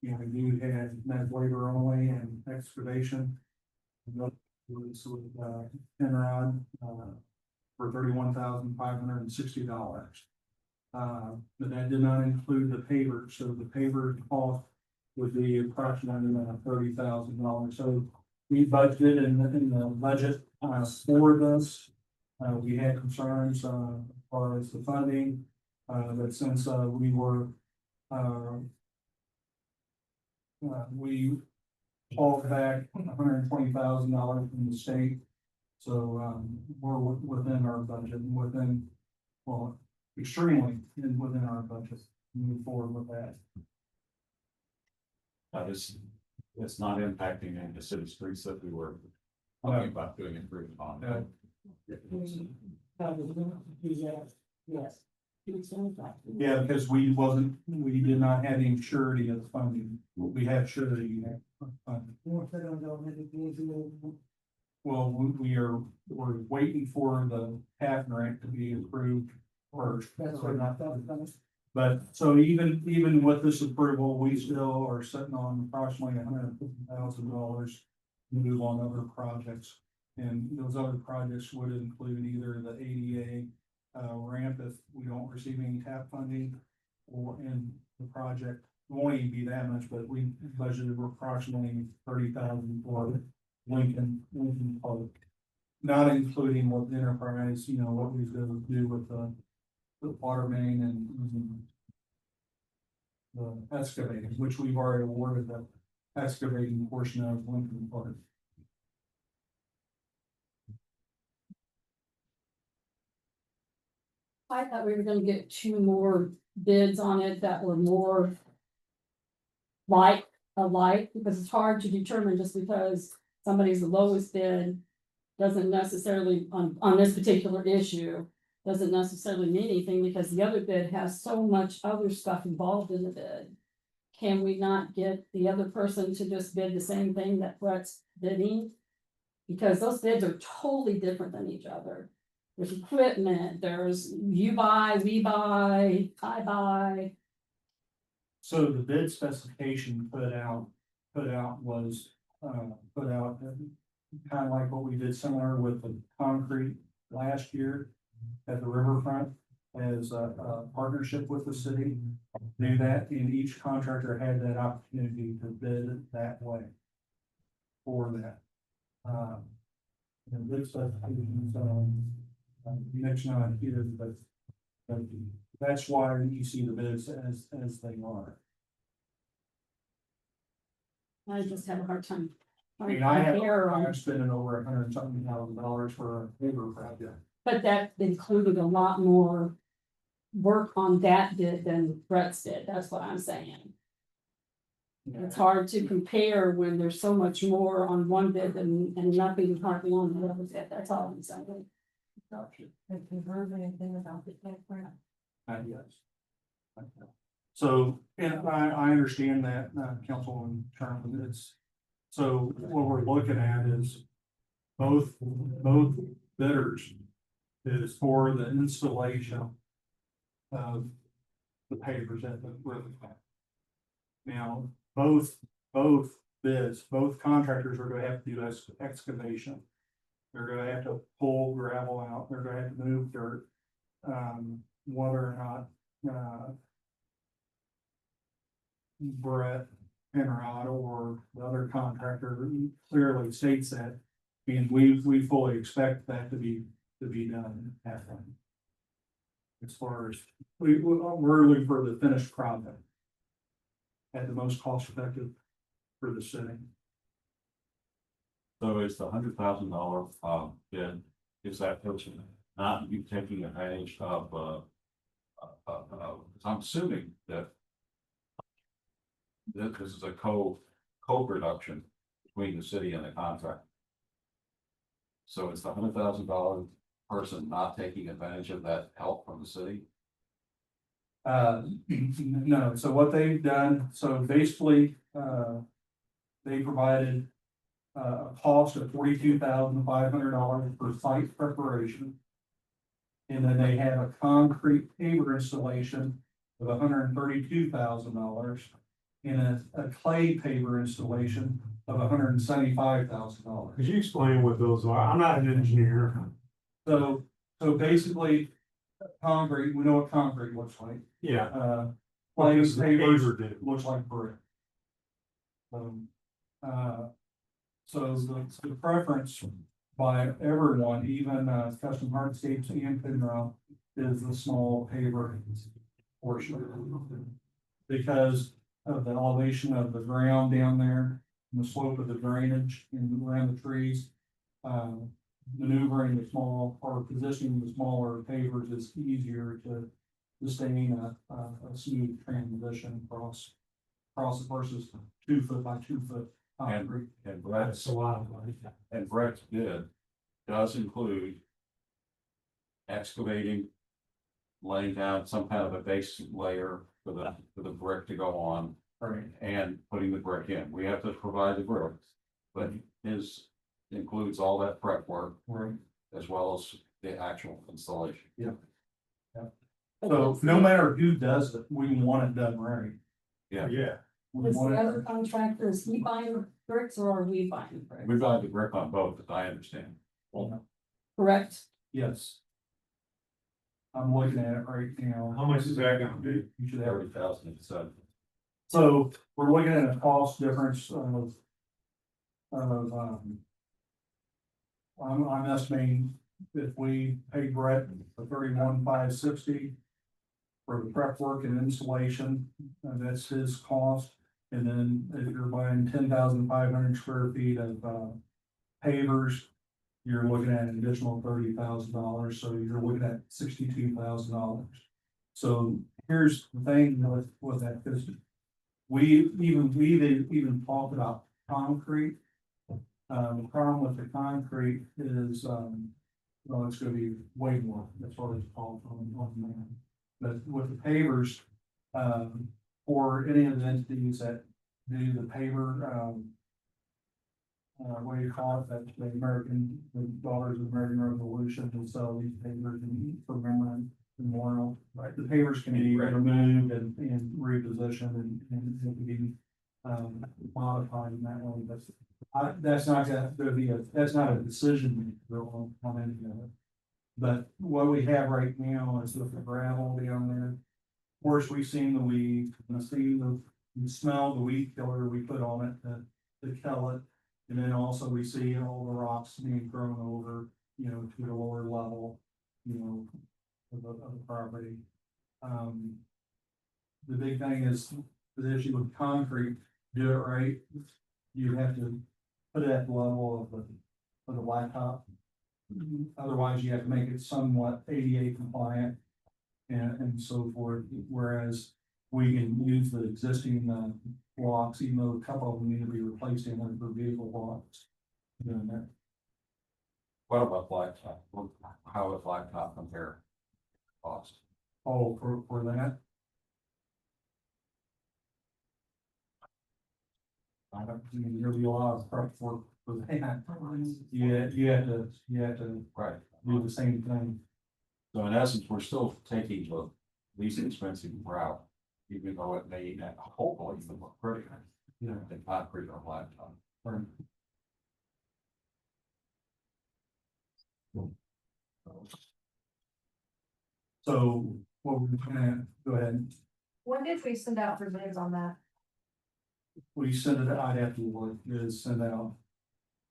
Speaker 1: You know, you had net labor only and excavation. And that was with, Enrod, for $31,560. But that did not include the paver, so the paver cost would be approximately $30,000. So we budgeted in the budget, for this. We had concerns, as far as the funding, but since, we were, we hauled back $120,000 from the state. So, we're within our budget and within, well, extremely within our budget, move forward with that.
Speaker 2: It's not impacting any of the city streets that we were talking about doing improvement on.
Speaker 6: Yes.
Speaker 1: Yeah, because we did not have any surety of the funding. We have surety. Well, we're waiting for the half grant to be approved first. But so even with this approval, we still are sitting on approximately $150,000 to move on other projects. And those other projects would include either the ADA ramp if we don't receive any TAP funding, or in the project won't even be that much, but we budgeted approximately $30,000 for Lincoln Park. Not including what the enterprise, you know, what we're gonna do with the water main and the excavating, which we've already awarded the excavating portion of Lincoln Park.
Speaker 6: I thought we were gonna get two more bids on it that were more alike, because it's hard to determine just because somebody's the lowest bid doesn't necessarily, on this particular issue, doesn't necessarily mean anything, because the other bid has so much other stuff involved in the bid. Can we not get the other person to just bid the same thing that Brett's bidding? Because those bids are totally different than each other. There's equipment, there's you buy, we buy, I buy.
Speaker 1: So the bid specification put out was, kind of like what we did similar with the concrete last year at the riverfront as a partnership with the city. Do that, and each contractor had that opportunity to bid that way for that. And bid specifications, next not here, but that's why you see the bids as they are.
Speaker 6: I just have a hard time.
Speaker 1: I mean, I'm spending over $100,000 for a paper project.
Speaker 6: But that included a lot more work on that bid than Brett's did, that's what I'm saying. It's hard to compare when there's so much more on one bid and nothing hardly on the other bid, that's all I'm saying.
Speaker 9: Have you heard anything about the TAP grant?
Speaker 1: Yes. So, and I understand that, Councilwoman Sherman, it's, so what we're looking at is both bidders is for the installation of the pavers at the riverfront. Now, both bids, both contractors are gonna have to do excavation. They're gonna have to pull gravel out, they're gonna have to move dirt. Whether or not, Brett Enrod or the other contractor clearly states that, and we fully expect that to be done at that. As far as, we're looking for the finished product at the most cost effective for the city.
Speaker 2: So it's the $100,000 bid, is that person not you taking advantage of, I'm assuming that this is a co-production between the city and the contract. So it's the $100,000 person not taking advantage of that help from the city?
Speaker 1: No, so what they've done, so basically, they provided a cost of $42,500 for site preparation. And then they have a concrete paver installation of $132,000 and a clay paver installation of $175,000.
Speaker 3: Could you explain what those are? I'm not an engineer.
Speaker 1: So basically, concrete, we know what concrete looks like.
Speaker 3: Yeah.
Speaker 1: Clay
Speaker 3: What does the
Speaker 1: pavers
Speaker 3: paver do?
Speaker 1: looks like brick. So the preference by everyone, even Custom Hardscapes and Pinrow, is the small paver portion. Because of the elevation of the ground down there, and the slope of the drainage and around the trees. Maneuvering the small or positioning the smaller pavers is easier to sustain a smooth transition across it versus 2 foot by 2 foot concrete.
Speaker 2: And
Speaker 3: That's a lot of money.
Speaker 2: Brett's bid does include excavating, laying down some kind of a base layer for the brick to go on,
Speaker 1: Right.
Speaker 2: and putting the brick in. We have to provide the brick, but his includes all that prep work
Speaker 1: Right.
Speaker 2: as well as the actual installation.
Speaker 1: So no matter who does it, we want it done right.
Speaker 2: Yeah.
Speaker 3: Yeah.
Speaker 1: We
Speaker 6: Is
Speaker 1: want
Speaker 6: the
Speaker 1: it-
Speaker 6: other contractor, is he buying bricks or are we buying bricks?
Speaker 2: We've got the brick on both, as I understand.
Speaker 6: Correct?
Speaker 1: Yes. I'm looking at it right now.
Speaker 3: How much is that gonna be?
Speaker 1: You should have.
Speaker 2: 30,000, so.
Speaker 1: So we're looking at a cost difference of. I'm estimating if we pay Brett for 31,560. For the prep work and installation, that's his cost. And then if you're buying 10,500 square feet of pavers. You're looking at an additional $30,000, so you're looking at $62,000. So here's the thing with that, because we even talked about concrete. The problem with the concrete is, well, it's gonna be way more, that's what it's called on demand. But with the pavers, for any of the entities that do the paver, what do you call it, that's the Daughters of the American Revolution, and sell these pavers for memory memorial. Right, the pavers can be removed and repositioned and it can be modified in that way, but that's not gonna be that's not a decision on any of it. But what we have right now is with the gravel down there. Of course, we've seen the weed, we smell the weed killer we put on it to kill it. And then also we see all the rocks being thrown over, to the lower level, of the property. The big thing is the issue with concrete, do it right. You have to put it at the level of the blacktop. Otherwise, you have to make it somewhat ADA compliant and so forth, whereas we can use the existing blocks, even though a couple of them need to be replaced in them for vehicle blocks. Doing that.
Speaker 2: What about blacktop? How would blacktop compare cost?
Speaker 1: Oh, for that? I don't, there'll be a lot of prep work for that. You have to
Speaker 2: Right.
Speaker 1: do the same thing.
Speaker 2: So in essence, we're still taking the least expensive route, even though it may hopefully even look pretty. Than concrete or blacktop.
Speaker 1: Right. So, what we're gonna, go ahead,
Speaker 9: When did we send out for bids on that?
Speaker 1: we send it, I'd have to look, is send out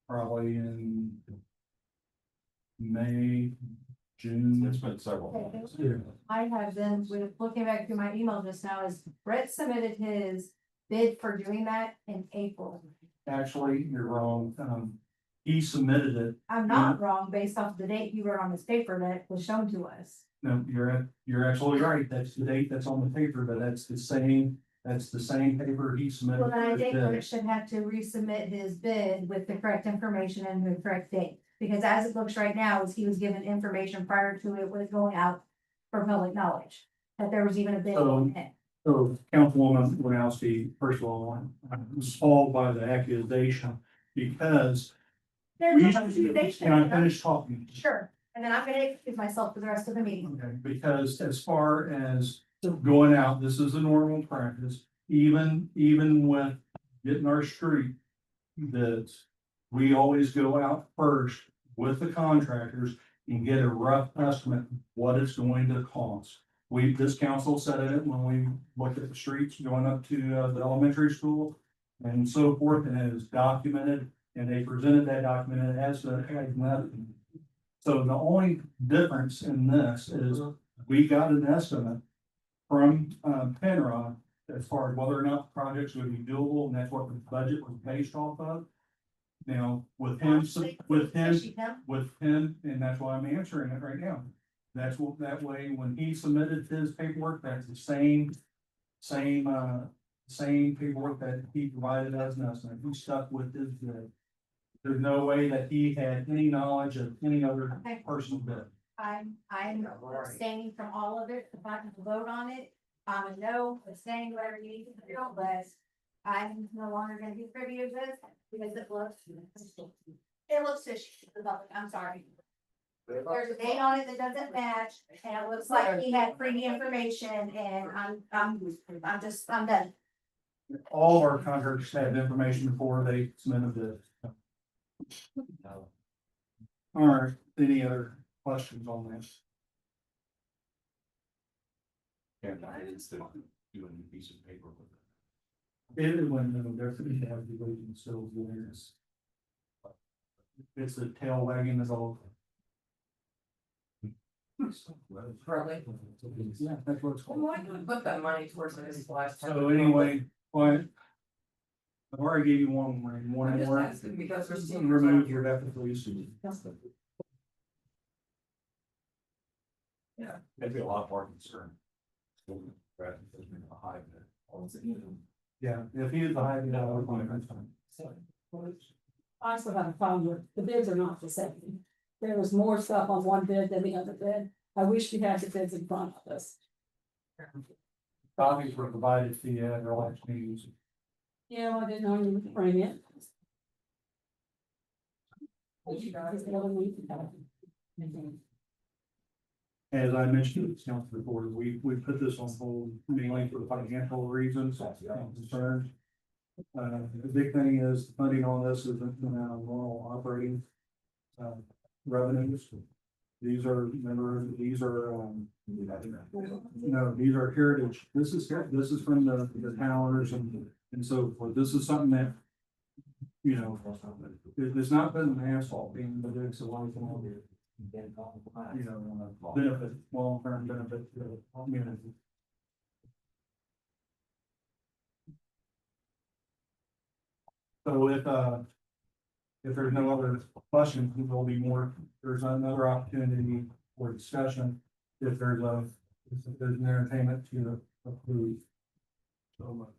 Speaker 1: probably in May, June.
Speaker 2: It's been several months.
Speaker 1: Yeah.
Speaker 9: I have been, with looking back through my email just now, is Brett submitted his bid for doing that in April.
Speaker 1: Actually, you're wrong, he submitted it,
Speaker 9: I'm not wrong based off the date you wrote on this paper that was shown to us.
Speaker 1: no, you're absolutely right, that's the date that's on the paper, but that's the same paper he submitted.
Speaker 9: Well, then I think
Speaker 1: the-
Speaker 9: Brett should have to resubmit his bid with the correct information and the correct date. Because as it looks right now, is he was given information prior to it was going out for public knowledge, that there was even a bid on it.
Speaker 1: So Councilwoman Wanowski, first of all, I was appalled by the accusation because
Speaker 9: There's
Speaker 1: we,
Speaker 9: no accusation.
Speaker 1: can I finish talking?
Speaker 9: Sure, and then I'm gonna excuse myself for the rest of the meeting.
Speaker 1: Okay, because as far as going out, this is a normal practice, even with getting our street bids. We always go out first with the contractors and get a rough estimate of what it's going to cost. This council said it when we looked at the streets going up to the elementary school and so forth, and it is documented, and they presented that document as nothing. So the only difference in this is we got an estimate from Penrod as far as whether or not the projects would be doable, and that's what the budget was based off of. Now, with him, and that's why I'm answering it right now. That's what, that way, when he submitted his paperwork, that's the same paperwork that he provided as an estimate. He stuck with his bid. There's no way that he had any knowledge of any other
Speaker 9: Okay.
Speaker 1: person's bid.
Speaker 9: I'm abstaining from all of it, if I can vote on it, I'm a no, abstaining, whatever you need to do, but I'm no longer gonna be privy to this, because it looks fishy, to the public, I'm sorry. There's a date on it that doesn't match, and it looks like he had pretty information, and I'm done.
Speaker 1: All of our contractors have information before they submit a bid. All right, any other questions on this?
Speaker 2: And I instead of doing a piece of paper with it.
Speaker 1: It when they're going to have the waiting still awareness. It's a tail wagging is all.
Speaker 13: Probably.
Speaker 1: Yeah, that's what it's
Speaker 13: Well,
Speaker 1: called.
Speaker 13: why not put that money towards this last time?
Speaker 1: So anyway, what? I've already gave you one
Speaker 13: I'm
Speaker 1: more.
Speaker 13: just asking because we're still.
Speaker 1: Remove your ethical use.
Speaker 2: Yeah, that'd be a lot more concern. Rather than being a high bid.
Speaker 1: Yeah, if he is a high bid, I would want it.
Speaker 6: I also have a problem with, the bids are not the same. There was more stuff on one bid than the other bid. I wish we had the bids in front of us.
Speaker 1: Copies were provided to you at your last meetings.
Speaker 6: Yeah, well, I didn't know you would bring it.
Speaker 1: As I mentioned, it's council before, we put this on hold mainly for financial reasons and concerns. The big thing is the funding on this isn't normal operating revenues. These are, remember, these are, no, these are heritage. This is from the towers and so forth. This is something that, you know, it's not been asphalt being, but it's a lifelong, you know, benefit, long-term benefit to the community. So if there's no other questions, there will be more, there's another opportunity for discussion. If there's an entertainment to approve. So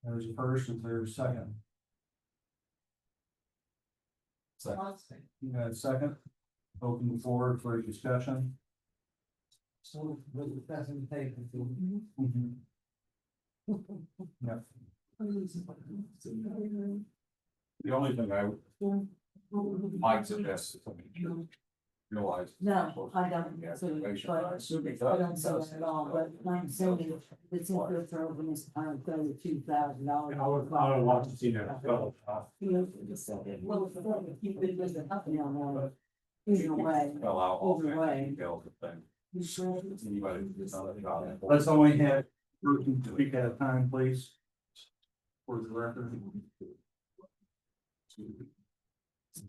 Speaker 1: there's a first, and there's a second. You got a second? Open the floor for discussion.
Speaker 13: So, with the presentation.
Speaker 1: Mhm. Yep.
Speaker 2: The only thing I might suggest is something you realize.
Speaker 13: No, I don't,
Speaker 2: Yeah,
Speaker 13: so,
Speaker 2: information.
Speaker 13: but I don't say that at all, but I'm saying it's in there for open this time, $32,000.
Speaker 3: I would want to see that.
Speaker 13: You know, just so that- well, if you've been with the company on that, either way,
Speaker 2: Spell out all
Speaker 13: Either way.
Speaker 2: the details of things.
Speaker 13: you sure?
Speaker 2: Anybody who's not a job.
Speaker 1: Let's only have person to speak at a time, please. For the record.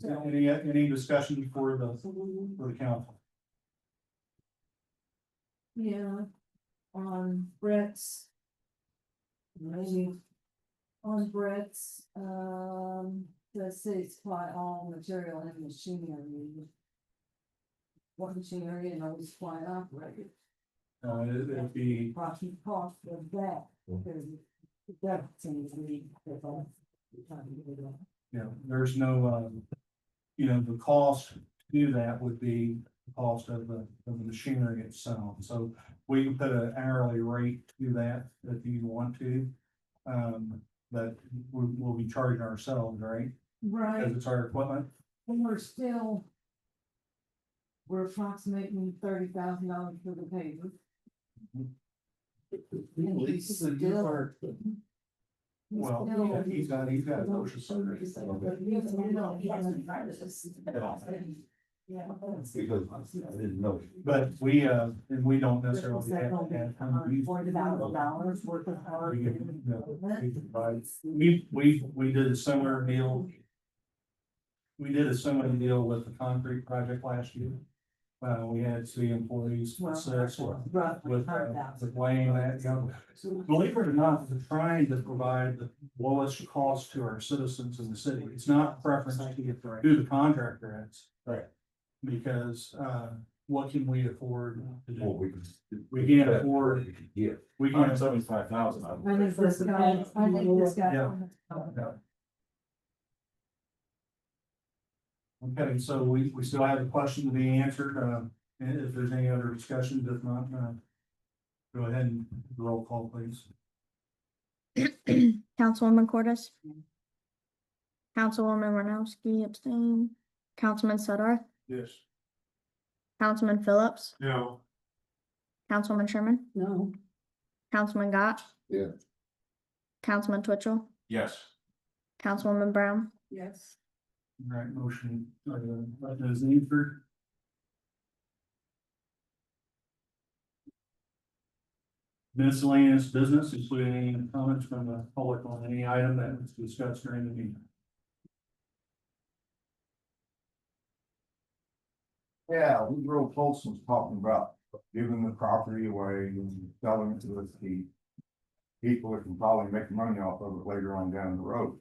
Speaker 1: Any discussion for the council?
Speaker 13: Yeah, on Brett's. Maybe. On Brett's, the city supply all material and machinery. What machinery and all supply operated,
Speaker 1: It'd be,
Speaker 13: approximate cost of that. That seems to me. That's all.
Speaker 1: you know, there's no, you know, the cost to do that would be cost of the machinery itself. So we can put an hourly rate to that if you want to. That we'll be charging ourselves, right?
Speaker 13: Right,
Speaker 1: Because it's our equipment.
Speaker 13: and we're approximating $30,000 for the paper. And he's still-
Speaker 1: Well, he's got a motion service.
Speaker 5: Because I didn't know.
Speaker 1: But we, and we don't necessarily have to have.
Speaker 13: $40,000 worth of hard.
Speaker 1: We can, you know, we can provide- we did a similar deal. We did a similar deal with the concrete project last year. We had city employees assist with weighing that, you know. Believe it or not, we're trying to provide the lowest cost to our citizens in the city. It's not preference to get who the contractor is.
Speaker 5: Right.
Speaker 1: Because, what can we afford to
Speaker 5: Well,
Speaker 1: do?
Speaker 5: we can.
Speaker 1: We can't afford,
Speaker 5: Yeah.
Speaker 1: we can't.
Speaker 5: 75,000.
Speaker 13: I think this guy.
Speaker 1: Yeah. Okay, so we still have a question to be answered, and if there's any other discussions, if not, go ahead and roll call, please.
Speaker 4: Councilwoman Cordis? Councilwoman Renowski abstain. Councilman Sutter?
Speaker 3: Yes.
Speaker 4: Councilman Phillips?
Speaker 3: No.
Speaker 4: Councilman Sherman?
Speaker 6: No,
Speaker 4: Councilman Gott?
Speaker 5: Yeah.
Speaker 4: Councilman Twitchell?
Speaker 2: Yes.
Speaker 4: Councilwoman Brown?
Speaker 13: Yes.
Speaker 1: All right, motion, is Needford. Miscellaneous business, including any comments from the public on any item that was discussed during the meeting.
Speaker 5: Yeah, we real close was talking about giving the property away and selling it to the people that can probably make money off of it later on down the road.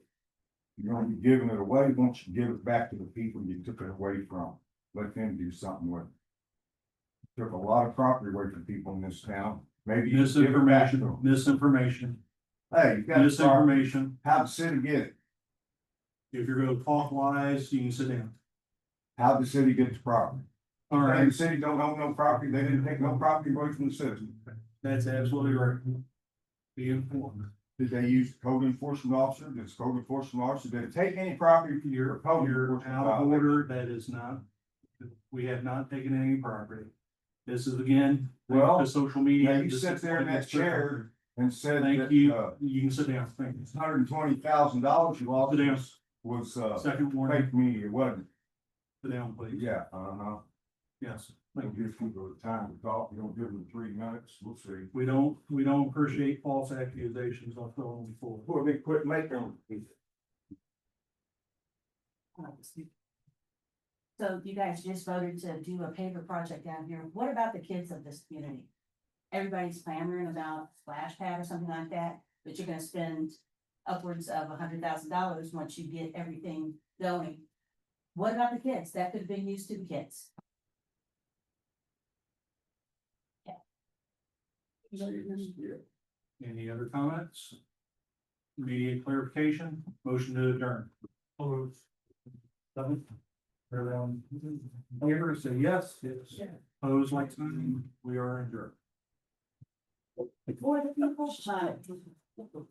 Speaker 5: You're gonna be giving it away, once you give it back to the people you took it away from, let them do something with it. Took a lot of property away from people in this town, maybe. you should give it back to them.
Speaker 1: Misinformation,
Speaker 5: Hey, you got the property,
Speaker 1: misinformation.
Speaker 5: how the city get it,
Speaker 1: If you're gonna talk lies, you can sit down.
Speaker 5: how the city gets the property.
Speaker 1: All
Speaker 5: And
Speaker 1: right,
Speaker 5: the city don't own no property, they didn't take no property away from the citizens.
Speaker 1: that's absolutely right. Be informed.
Speaker 5: Did they use code enforcement officer? Did the code enforcement officer, did it take any property for your code
Speaker 1: You're
Speaker 5: enforcement?
Speaker 1: out of
Speaker 5: violation?
Speaker 1: order, that is not, we have not taken any property. This is again,
Speaker 5: Well,
Speaker 1: the social media.
Speaker 5: Now you sit there in that chair and said
Speaker 1: Thank
Speaker 5: that,
Speaker 1: you, you can sit down, thank you.
Speaker 5: $120,000 you lost
Speaker 1: Sit down.
Speaker 5: was,
Speaker 1: Second warning,
Speaker 5: fake media, wasn't
Speaker 1: sit down, please.
Speaker 5: it? Yeah, I don't know.
Speaker 1: Yes,
Speaker 5: Don't give people the time to talk, you don't give them 3 minutes, we'll see.
Speaker 1: we don't appreciate false accusations on throwing before.
Speaker 5: Well, they quit making them.
Speaker 13: So you guys just voted to do a paper project down here. What about the kids of this community? Everybody's clamoring about splash pad or something like that, but you're gonna spend upwards of $100,000 once you get everything going. What about the kids? That could have been used to the kids.
Speaker 1: Any other comments? Immediate clarification, motion to adjourn. Seven. Everyone, favor, say yes, opposed like sign, we are adjourned.
Speaker 13: For the people.